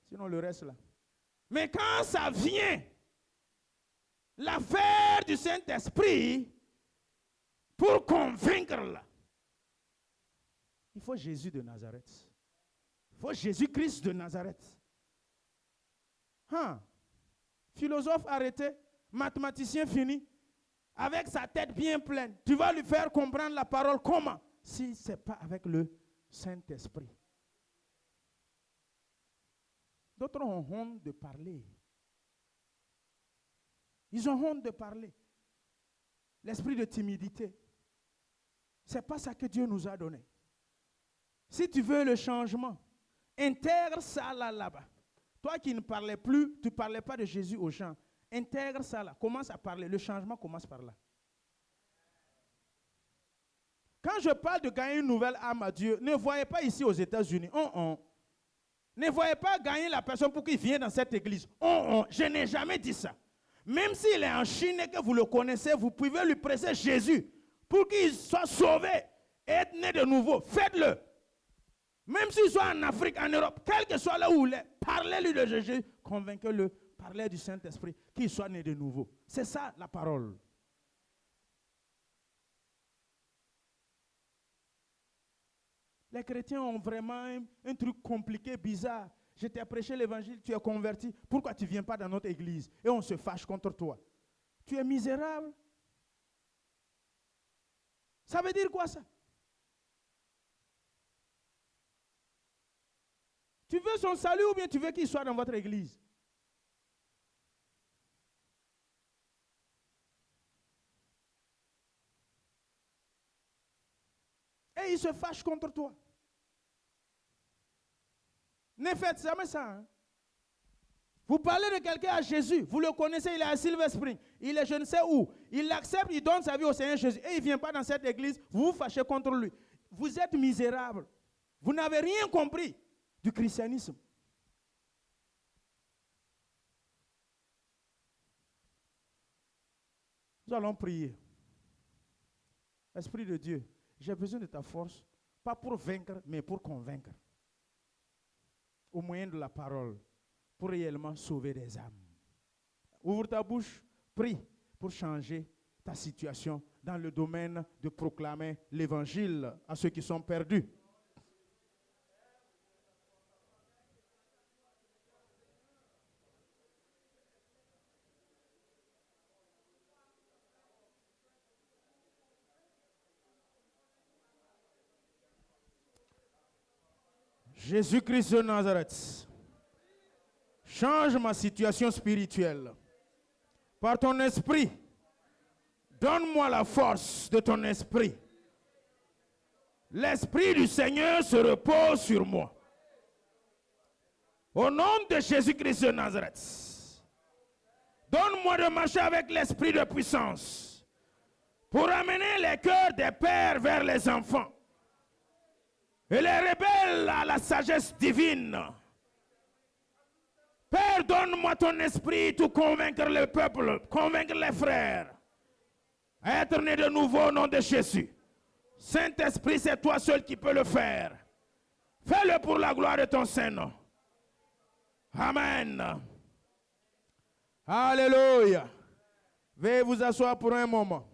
Sinon le reste là. Mais quand ça vient, l'affaire du Saint-Esprit, pour convaincre là, il faut Jésus de Nazareth. Il faut Jésus-Christ de Nazareth. Philosophe arrêté, mathématicien fini, avec sa tête bien pleine. Tu vas lui faire comprendre la parole comment? Si ce n'est pas avec le Saint-Esprit. D'autres ont honte de parler. Ils ont honte de parler. L'esprit de timidité. Ce n'est pas ça que Dieu nous a donné. Si tu veux le changement, intègre ça là-bas. Toi qui ne parlais plus, tu ne parlais pas de Jésus aux gens. Intègre ça là. Commence à parler. Le changement commence par là. Quand je parle de gagner une nouvelle âme à Dieu, ne voyez pas ici aux États-Unis. Ne voyez pas gagner la personne pour qu'il vienne dans cette église. Je n'ai jamais dit ça. Même s'il est en Chine et que vous le connaissez, vous pouvez lui prêcher Jésus pour qu'il soit sauvé et être né de nouveau. Faites-le. Même s'il soit en Afrique, en Europe, quel que soit là où il est, parlez-lui de Jésus, convainquez-le, parlez du Saint-Esprit, qu'il soit né de nouveau. C'est ça la parole. Les chrétiens ont vraiment un truc compliqué, bizarre. Je t'ai prêché l'évangile, tu es converti. Pourquoi tu ne viens pas dans notre église? Et on se fâche contre toi. Tu es misérable. Ça veut dire quoi ça? Tu veux son salut ou bien tu veux qu'il soit dans votre église? Et il se fâche contre toi. Ne faites jamais ça. Hein? Vous parlez de quelqu'un à Jésus, vous le connaissez, il est à Silver Spring, il est je ne sais où, il l'accepte, il donne sa vie au Seigneur Jésus, et il ne vient pas dans cette église, vous vous fâchez contre lui. Vous êtes misérable. Vous n'avez rien compris du christianisme. Nous allons prier. Esprit de Dieu, j'ai besoin de ta force, pas pour vaincre, mais pour convaincre. Au moyen de la parole, pour réellement sauver des âmes. Ouvre ta bouche, prie pour changer ta situation dans le domaine de proclamer l'évangile à ceux qui sont perdus. Jésus-Christ de Nazareth, change ma situation spirituelle. Par ton esprit, donne-moi la force de ton esprit. L'esprit du Seigneur se repose sur moi. Au nom de Jésus-Christ de Nazareth, donne-moi de marcher avec l'esprit de puissance pour amener les cœurs des pères vers les enfants et les rebelles à la sagesse divine. Père, donne-moi ton esprit pour convaincre le peuple, convaincre les frères à être nés de nouveau au nom de Jésus. Saint-Esprit, c'est toi seul qui peux le faire. Fais-le pour la gloire de ton Saint-Nom. Amen. Alléluia. Veuillez vous asseoir pour un moment.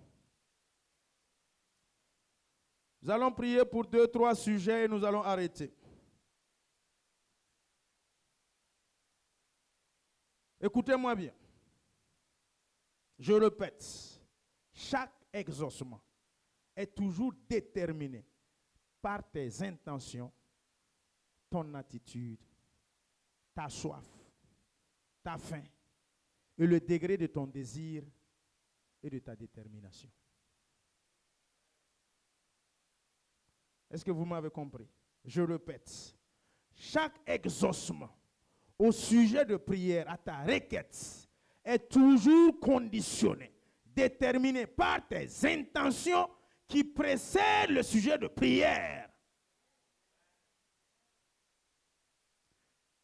Nous allons prier pour 2-3 sujets et nous allons arrêter. Écoutez-moi bien. Je répète, chaque exaucement est toujours déterminé par tes intentions, ton attitude, ta soif, ta faim et le degré de ton désir et de ta détermination. Est-ce que vous m'avez compris? Je répète, chaque exaucement au sujet de prière à ta requête est toujours conditionné, déterminé par tes intentions qui précèdent le sujet de prière.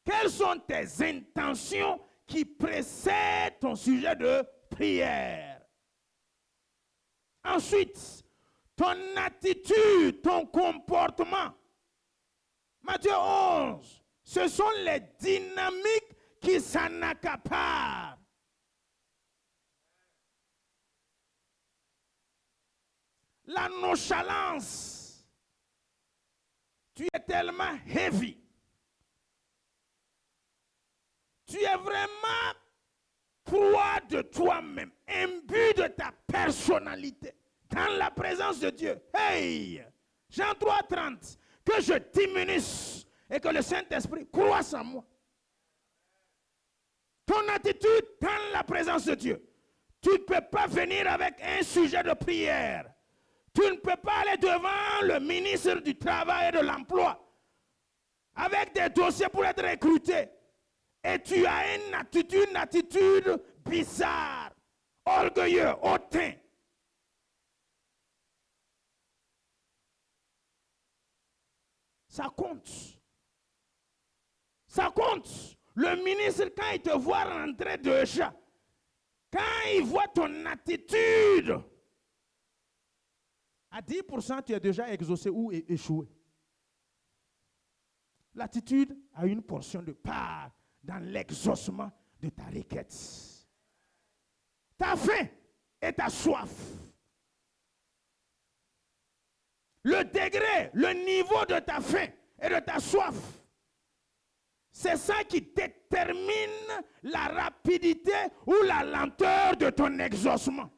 Quelles sont tes intentions qui précèdent ton sujet de prière? Ensuite, ton attitude, ton comportement. Matthieu 11, ce sont les dynamiques qui s'en accaparent. La nonchalance. Tu es tellement heavy. Tu es vraiment proie de toi-même, imbu de ta personnalité, dans la présence de Dieu. Hey! Jean 3:30, que je diminue et que le Saint-Esprit croisse en moi. Ton attitude dans la présence de Dieu. Tu ne peux pas venir avec un sujet de prière. Tu ne peux pas aller devant le ministre du Travail et de l'Emploi avec des dossiers pour être recruté. Et tu as une attitude bizarre, orgueilleux, hautain. Ça compte. Ça compte. Le ministre, quand il te voit rentrer de chat, quand il voit ton attitude, à 10%, tu es déjà exaucé ou échoué. L'attitude a une portion de part dans l'exaucement de ta requête. Ta faim et ta soif. Le degré, le niveau de ta faim et de ta soif, c'est ça qui détermine la rapidité ou la lenteur de ton exaucement.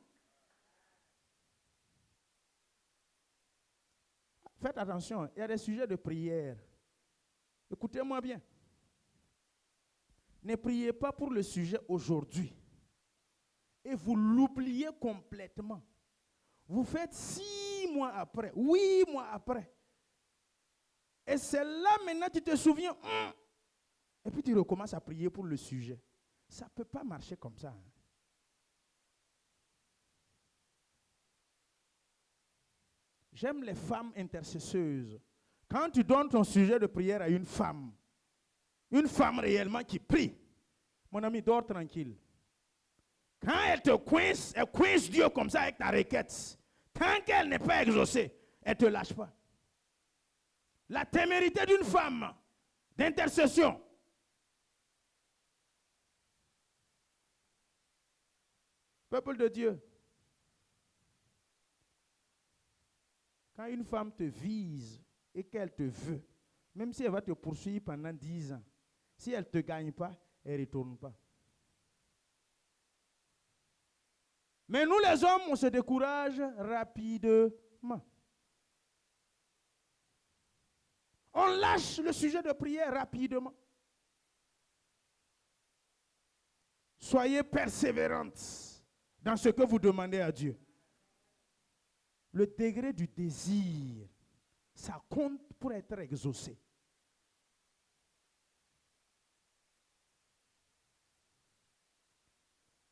Faites attention, il y a des sujets de prière. Écoutez-moi bien. Ne priez pas pour le sujet aujourd'hui. Et vous l'oubliez complètement. Vous faites 6 mois après, 8 mois après. Et c'est là maintenant tu te souviens. Et puis tu recommences à prier pour le sujet. Ça ne peut pas marcher comme ça. J'aime les femmes intercesseuses. Quand tu donnes ton sujet de prière à une femme réellement qui prie, mon ami, dors tranquille. Quand elle te coince, elle coince Dieu comme ça avec ta requête. Tant qu'elle n'est pas exaucée, elle ne te lâche pas. La témérité d'une femme d'intercession. Peuple de Dieu. Quand une femme te vise et qu'elle te veut, même si elle va te poursuivre pendant 10 ans, si elle ne te gagne pas, elle ne retourne pas. Mais nous les hommes, on se décourage rapidement. On lâche le sujet de prière rapidement. Soyez persévérantes dans ce que vous demandez à Dieu. Le degré du désir, ça compte pour être exaucé.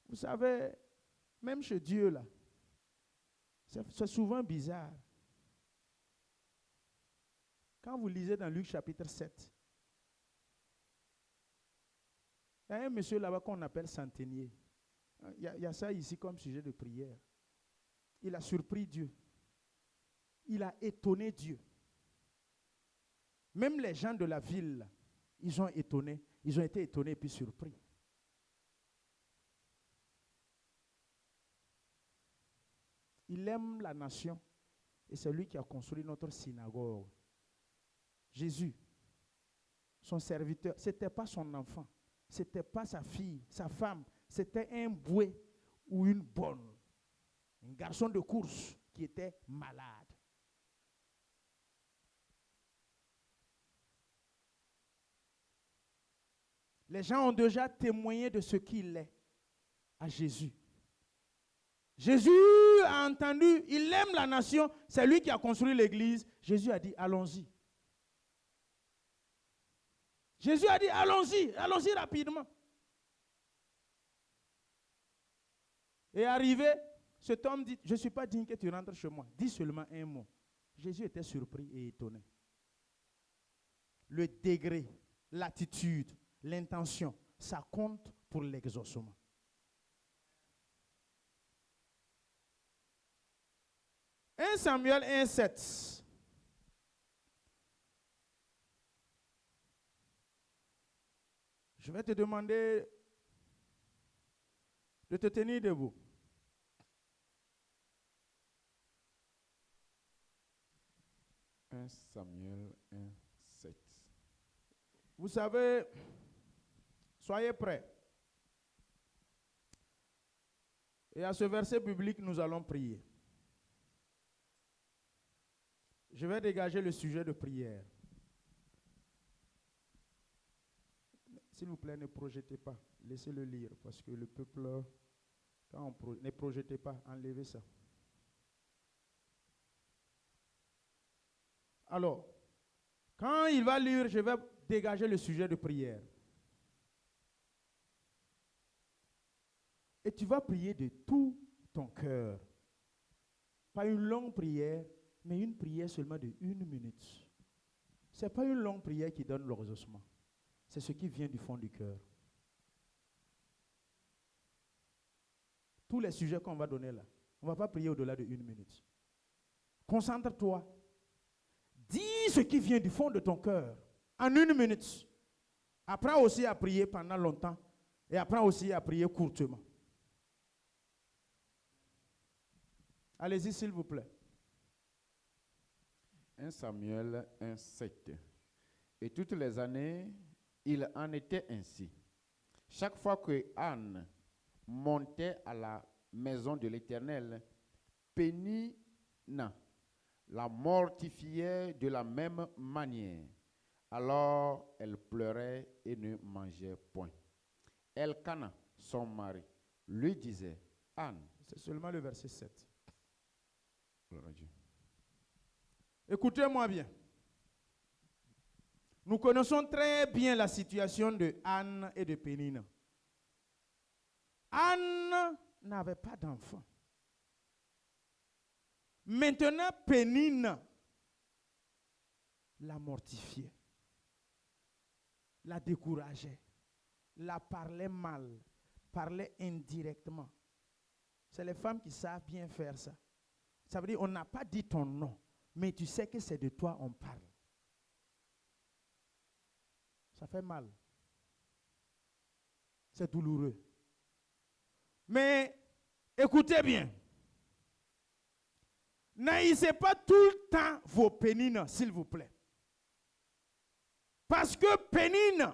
Vous savez, même chez Dieu, là, c'est souvent bizarre. Quand vous lisez dans Luc chapitre 7, il y a un monsieur là-bas qu'on appelle centenier. Il y a ça ici comme sujet de prière. Il a surpris Dieu. Il a étonné Dieu. Même les gens de la ville, ils ont été étonnés et puis surpris. il aime la nation et c'est lui qui a construit notre synagogue. Jésus, son serviteur, ce n'était pas son enfant, ce n'était pas sa fille, sa femme, c'était un boué ou une bonne, un garçon de course qui était malade. Les gens ont déjà témoigné de ce qu'il est à Jésus. Jésus a entendu, il aime la nation, c'est lui qui a construit l'église. Jésus a dit, allons-y. Jésus a dit, allons-y, allons-y rapidement. Et arrivé, cet homme dit, je ne suis pas digne que tu rentres chez moi. Dis seulement un mot. Jésus était surpris et étonné. Le degré, l'attitude, l'intention, ça compte pour l'exaucement. « 1 Samuel 1,7 » Je vais te demander de te tenir debout. Samuel 1,7. Vous savez, soyez prêts. Et à ce verset biblique, nous allons prier. Je vais dégager le sujet de prière. S'il vous plaît, ne projetez pas. Laissez-le lire parce que le peuple, ne projetez pas, enlevez ça. Alors, quand il va lire, je vais dégager le sujet de prière. Et tu vas prier de tout ton cœur. Pas une longue prière, mais une prière seulement de 1 minute. Ce n'est pas une longue prière qui donne l'exaucement. C'est ce qui vient du fond du cœur. Tous les sujets qu'on va donner là, on ne va pas prier au-delà de 1 minute. Concentre-toi. Dis ce qui vient du fond de ton cœur en 1 minute. Apprends aussi à prier pendant longtemps et apprends aussi à prier courtement. Allez-y s'il vous plaît. 1 Samuel 1,7. Et toutes les années, il en était ainsi. Chaque fois que Anne montait à la maison de l'Éternel, Pénina la mortifiait de la même manière. Alors elle pleurait et ne mangeait point. Elkana, son mari, lui disait, Anne. C'est seulement le verset 7. Gloire à Dieu. Écoutez-moi bien. Nous connaissons très bien la situation de Anne et de Pénina. Anne n'avait pas d'enfant. Maintenant, Pénina la mortifiait, la décourageait, la parlait mal, parlait indirectement. C'est les femmes qui savent bien faire ça. Ça veut dire on n'a pas dit ton nom, mais tu sais que c'est de toi on parle. Ça fait mal. C'est douloureux. Mais écoutez bien. N'haïssez pas tout le temps vos Pénines, s'il vous plaît. Parce que Pénine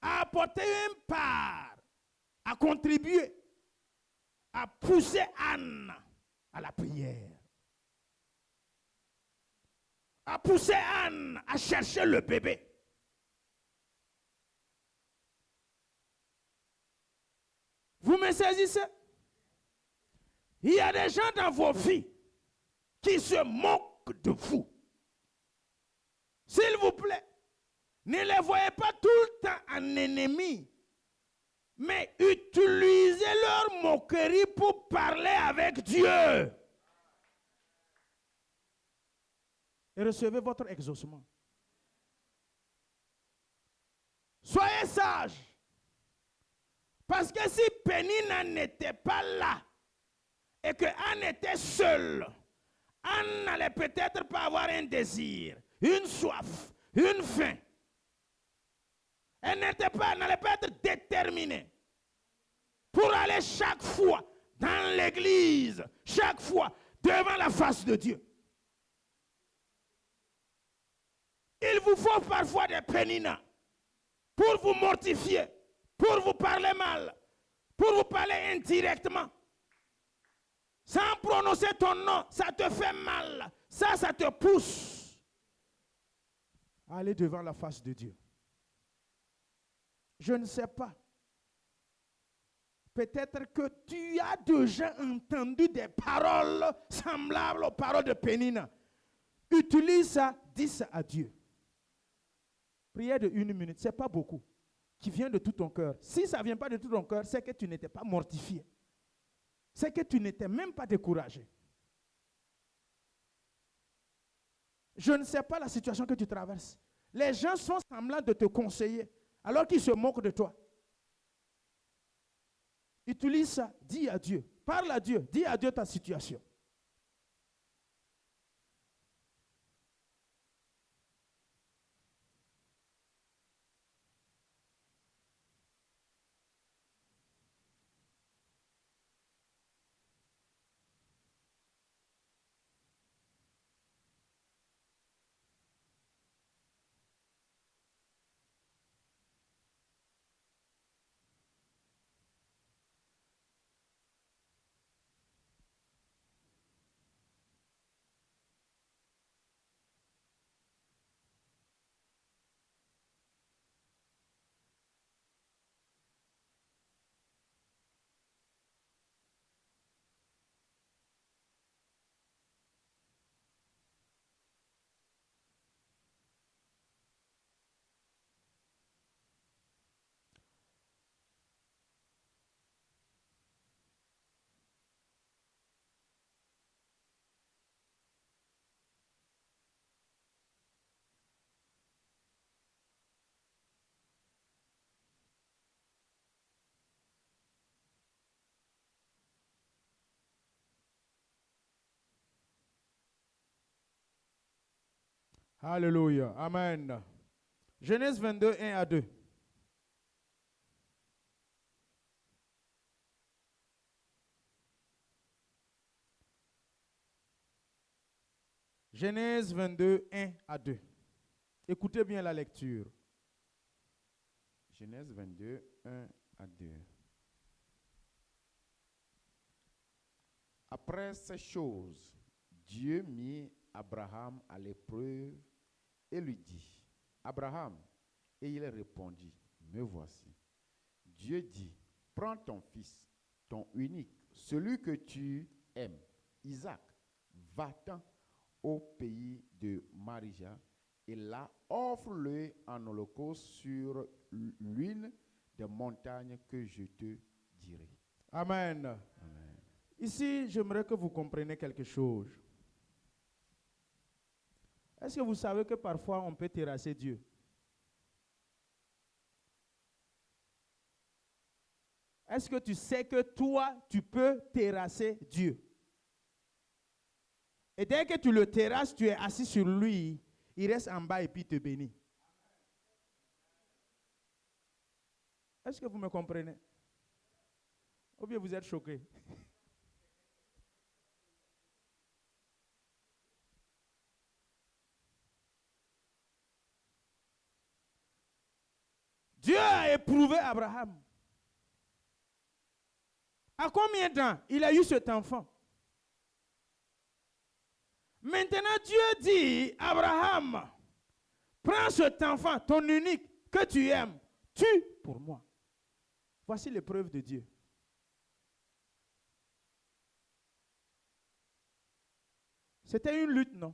a apporté une part, a contribué, a poussé Anne à la prière. A poussé Anne à chercher le bébé. Vous me saisissez? Il y a des gens dans vos vies qui se moquent de vous. S'il vous plaît, ne les voyez pas tout le temps en ennemis, mais utilisez leur moquerie pour parler avec Dieu. Et recevez votre exaucement. Soyez sages. Parce que si Pénina n'était pas là, et que Anne était seule, Anne n'allait peut-être pas avoir un désir, une soif, une faim. Elle n'allait pas être déterminée pour aller chaque fois dans l'église, chaque fois, devant la face de Dieu. Il vous faut parfois des péninas pour vous mortifier, pour vous parler mal, pour vous parler indirectement. Sans prononcer ton nom, ça te fait mal. Ça te pousse à aller devant la face de Dieu. Je ne sais pas. Peut-être que tu as déjà entendu des paroles semblables aux paroles de Pénina. Utilise ça, dis ça à Dieu. Prière de 1 minute, ce n'est pas beaucoup. Qui vient de tout ton cœur. Si ça ne vient pas de tout ton cœur, c'est que tu n'étais pas mortifié. C'est que tu n'étais même pas découragé. Je ne sais pas la situation que tu traverses. Les gens sont semblants de te conseiller, alors qu'ils se moquent de toi. Utilise ça, dis à Dieu, parle à Dieu, dis à Dieu ta situation. Alléluia. Amen. Genèse 22, 1 à 2. Genèse 22, 1 à 2. Écoutez bien la lecture. Genèse 22, 1 à 2. Après ces choses, Dieu mit Abraham à l'épreuve et lui dit, Abraham, et il répondit, me voici. Dieu dit, prends ton fils, ton unique, celui que tu aimes, Isaac, va-t'en au pays de Marija, et là, offre-le en holocauste sur l'une des montagnes que je te dirai. Amen. Amen. Ici, j'aimerais que vous compreniez quelque chose. Est-ce que vous savez que parfois on peut terrasser Dieu? Est-ce que tu sais que toi, tu peux terrasser Dieu? Et dès que tu le terrasses, tu es assis sur lui, il reste en bas et puis te bénit. Est-ce que vous me comprenez? Ou bien vous êtes choqués? Dieu a éprouvé Abraham. À combien de temps il a eu cet enfant? Maintenant, Dieu dit, Abraham, prends cet enfant, ton unique, que tu aimes, tue pour moi. Voici l'épreuve de Dieu. C'était une lutte, non?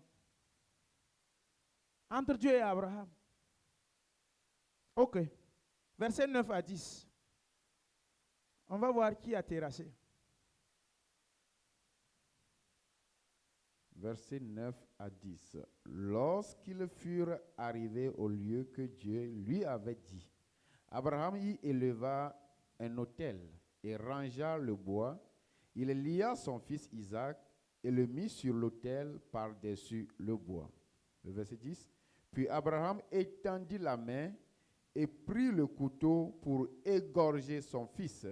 Entre Dieu et Abraham. Ok. Verset 9 à 10. On va voir qui a terrassé. Verset 9 à 10. Lorsqu'ils furent arrivés au lieu que Dieu lui avait dit, Abraham y éleva un autel et rangea le bois. Il lia son fils Isaac et le mit sur l'autel par-dessus le bois. Le verset 10. Puis Abraham étendit la main et prit le couteau pour égorger son fils.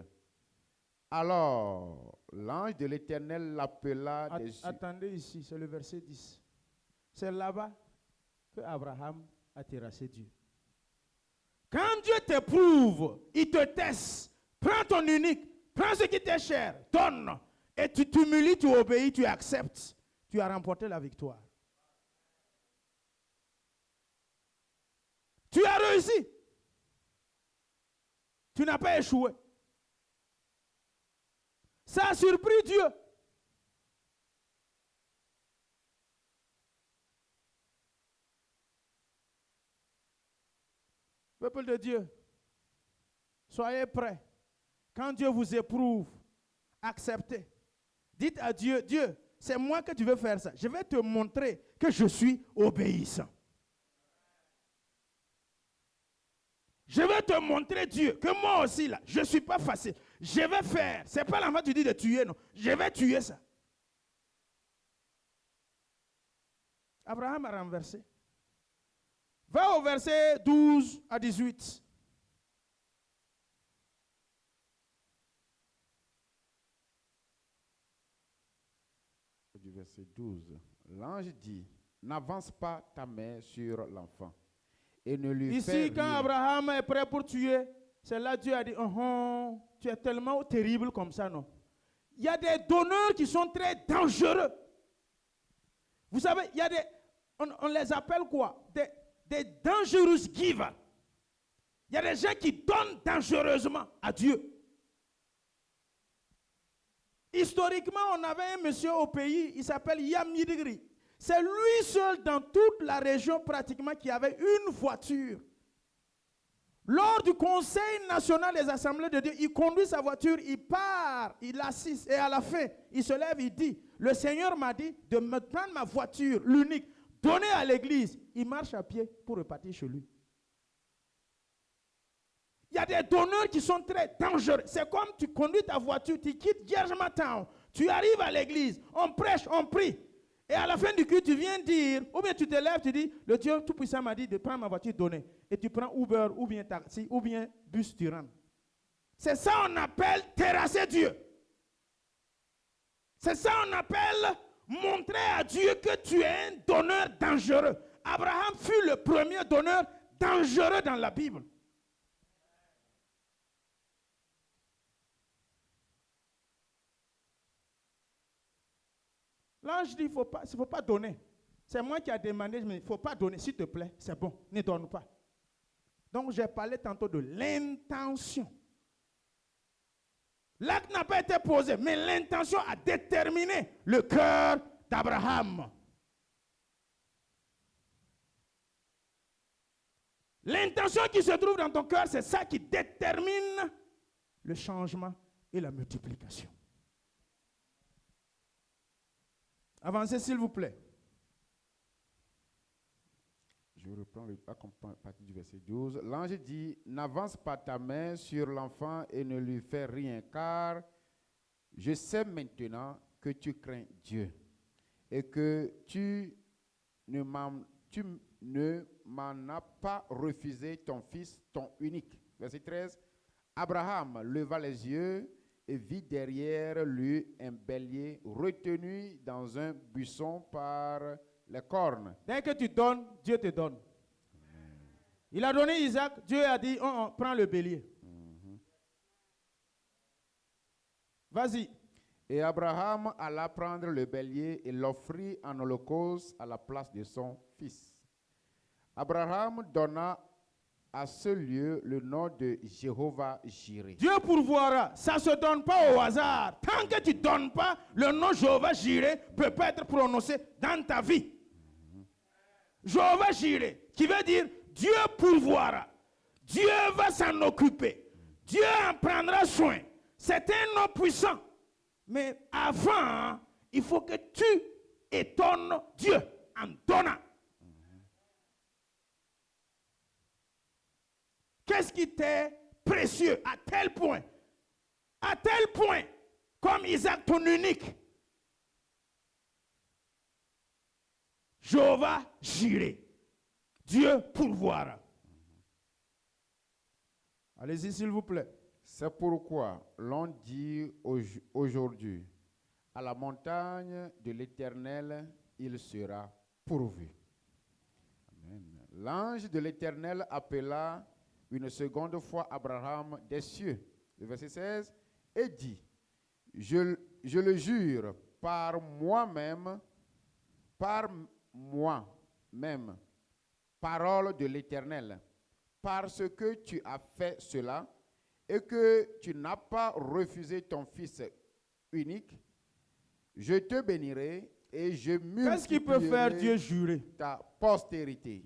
Alors, l'ange de l'Éternel l'appela des cieux. Attendez ici, c'est le verset 10. C'est là-bas que Abraham a terrassé Dieu. Quand Dieu t'éprouve, il te teste. Prends ton unique, prends ce qui t'est cher, donne. Et tu t'humilies, tu obéis, tu acceptes. Tu as remporté la victoire. Tu as réussi. Tu n'as pas échoué. Ça a surpris Dieu. Peuple de Dieu, soyez prêts. Quand Dieu vous éprouve, acceptez. Dites à Dieu, Dieu, c'est moi que tu veux faire ça. Je vais te montrer que je suis obéissant. Je vais te montrer, Dieu, que moi aussi, là, je ne suis pas facile. Je vais faire. Ce n'est pas l'enfant tu dis de tuer, non. Je vais tuer ça. Abraham a renversé. Va au verset 12 à 18. Du verset 12. L'ange dit, n'avance pas ta main sur l'enfant et ne lui fais Ici, quand rien. Abraham est prêt pour tuer, c'est là Dieu a dit, tu es tellement terrible comme ça, non? Il y a des donneurs qui sont très dangereux. Vous savez, il y a des, on les appelle quoi? Des dangerous givers. Il y a des gens qui donnent dangereusement à Dieu. Historiquement, on avait un monsieur au pays, il s'appelle Yamidigri. C'est lui seul dans toute la région pratiquement qui avait une voiture. Lors du Conseil national des assemblées de Dieu, il conduit sa voiture, il part, il assiste et à la fin, il se lève, il dit, le Seigneur m'a dit de me prendre ma voiture, l'unique, donner à l'église. Il marche à pied pour repartir chez lui. Il y a des donneurs qui sont très dangereux. C'est comme tu conduis ta voiture, tu quittes Germantown, tu arrives à l'église, on prêche, on prie. Et à la fin du culte, tu viens dire, ou bien tu te lèves, tu dis, le Dieu Tout-Puissant m'a dit de prendre ma voiture donnée. Et tu prends Uber, ou bien taxi, ou bien bus, tu rentres. C'est ça qu'on appelle terrasser Dieu. C'est ça qu'on appelle montrer à Dieu que tu es un donneur dangereux. Abraham fut le premier donneur dangereux dans la Bible. L'ange dit, il ne faut pas donner. C'est moi qui ai demandé, mais il ne faut pas donner, s'il te plaît, c'est bon, ne donne pas. Donc j'ai parlé tantôt de l'intention. L'acte n'a pas été posé, mais l'intention a déterminé le cœur d'Abraham. L'intention qui se trouve dans ton cœur, c'est ça qui détermine le changement et la multiplication. Avancez s'il vous plaît. Je reprends à partir du verset 12. L'ange dit, n'avance pas ta main sur l'enfant et ne lui fais rien, car je sais maintenant que tu crains Dieu et que tu ne m'en as pas refusé ton fils, ton unique. Verset 13. Abraham leva les yeux et vit derrière lui un bélier retenu dans un buisson par les cornes. Dès que tu donnes, Dieu te donne. Il a donné Isaac, Dieu a dit, prends le bélier. Vas-y. Et Abraham alla prendre le bélier et l'offrit en holocauste à la place de son fils. Abraham donna à ce lieu le nom de Jéhovah Jireh. Dieu pourvoira. Ça ne se donne pas au hasard. Tant que tu ne donnes pas, le nom Jéhovah Jireh ne peut pas être prononcé dans ta vie. Jéhovah Jireh, qui veut dire Dieu pourvoira. Dieu va s'en occuper. Dieu en prendra soin. C'est un nom puissant. Mais avant, il faut que tu étonnes Dieu en donnant. Qu'est-ce qui t'est précieux à tel point, comme Isaac ton unique, Jéhovah Jireh, Dieu pourvoira. Allez-y s'il vous plaît. C'est pourquoi l'on dit aujourd'hui, à la montagne de l'Éternel, il sera pourvu. Amen. L'ange de l'Éternel appela une seconde fois Abraham des cieux, le verset 16, et dit, je le jure par moi-même, parole de l'Éternel, parce que tu as fait cela et que tu n'as pas refusé ton fils unique, je te bénirai et je Qu'est-ce qui peut faire Dieu multiplierai jurer? ta postérité.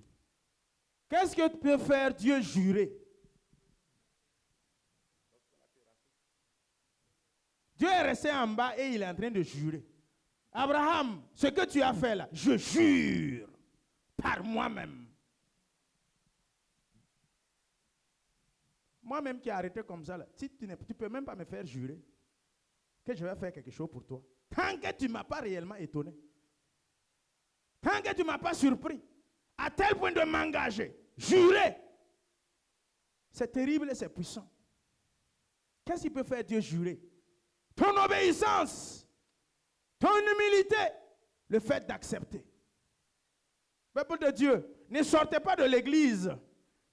Qu'est-ce que peut faire Dieu jurer? Dieu est resté en bas et il est en train de jurer. Abraham, ce que tu as fait là, je jure par moi-même. Moi-même qui ai arrêté comme ça, là, si tu ne peux même pas me faire jurer que je vais faire quelque chose pour toi. Tant que tu ne m'as pas réellement étonné. Tant que tu ne m'as pas surpris. À tel point de m'engager. Jurer. C'est terrible et c'est puissant. Qu'est-ce qui peut faire Dieu jurer? Ton obéissance. Ton humilité. Le fait d'accepter. Peuple de Dieu, ne sortez pas de l'église.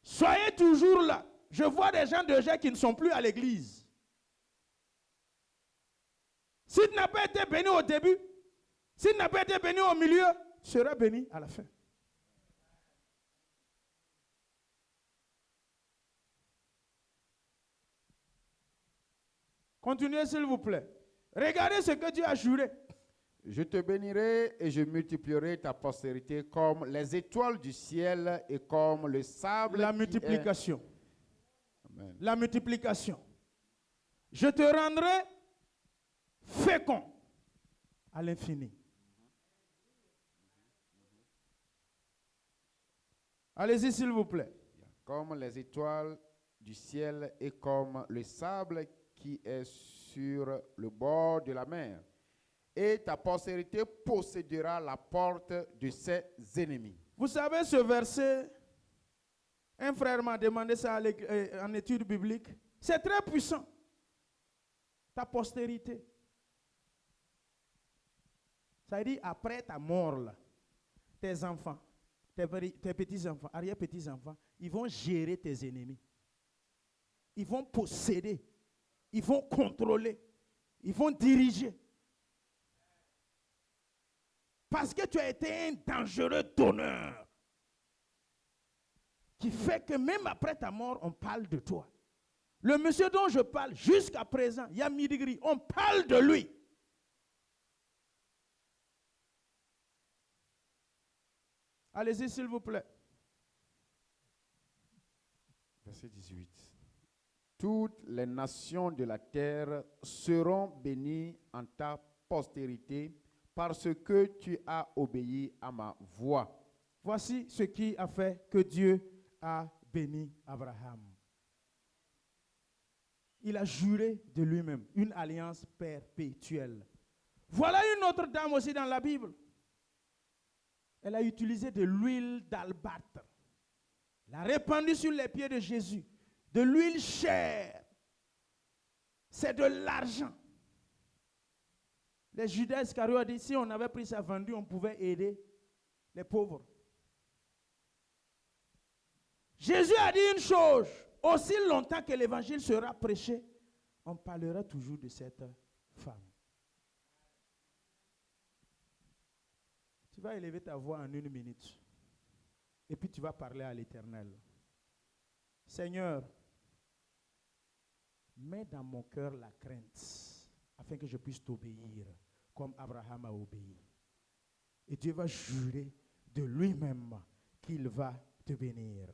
Soyez toujours là. Je vois des gens déjà qui ne sont plus à l'église. Si tu n'as pas été béni au début, si tu n'as pas été béni au milieu, tu seras béni à la fin. Continuez s'il vous plaît. Regardez ce que Dieu a juré. Je te bénirai et je multiplierai ta postérité comme les étoiles du ciel et comme le sable. La multiplication. Amen. La multiplication. Je te rendrai fécond à l'infini. Allez-y s'il vous plaît. Comme les étoiles du ciel et comme le sable qui est sur le bord de la mer. Et ta postérité possédera la porte de ses ennemis. Vous savez ce verset, un frère m'a demandé ça en étude biblique. C'est très puissant. Ta postérité. Ça veut dire après ta mort, là, tes enfants, tes petits-enfants, arrière-petits-enfants, ils vont gérer tes ennemis. Ils vont posséder. Ils vont contrôler. Ils vont diriger. Parce que tu as été un dangereux donneur. Qui fait que même après ta mort, on parle de toi. Le monsieur dont je parle jusqu'à présent, Yamidigri, on parle de lui. Allez-y s'il vous plaît. Verset 18. Toutes les nations de la terre seront bénies en ta postérité parce que tu as obéi à ma voix. Voici ce qui a fait que Dieu a béni Abraham. Il a juré de lui-même une alliance perpétuelle. Voilà une autre dame aussi dans la Bible. Elle a utilisé de l'huile d'albâtre. Elle a répandu sur les pieds de Jésus. De l'huile chère. C'est de l'argent. Les Judas Iscariotes ont dit, si on avait pris ça vendu, on pouvait aider les pauvres. Jésus a dit une chose, aussi longtemps que l'évangile sera prêché, on parlera toujours de cette femme. Tu vas élever ta voix en 1 minute. Et puis tu vas parler à l'Éternel. Seigneur, mets dans mon cœur la crainte, afin que je puisse t'obéir, comme Abraham a obéi. Et Dieu va jurer de lui-même qu'il va te bénir.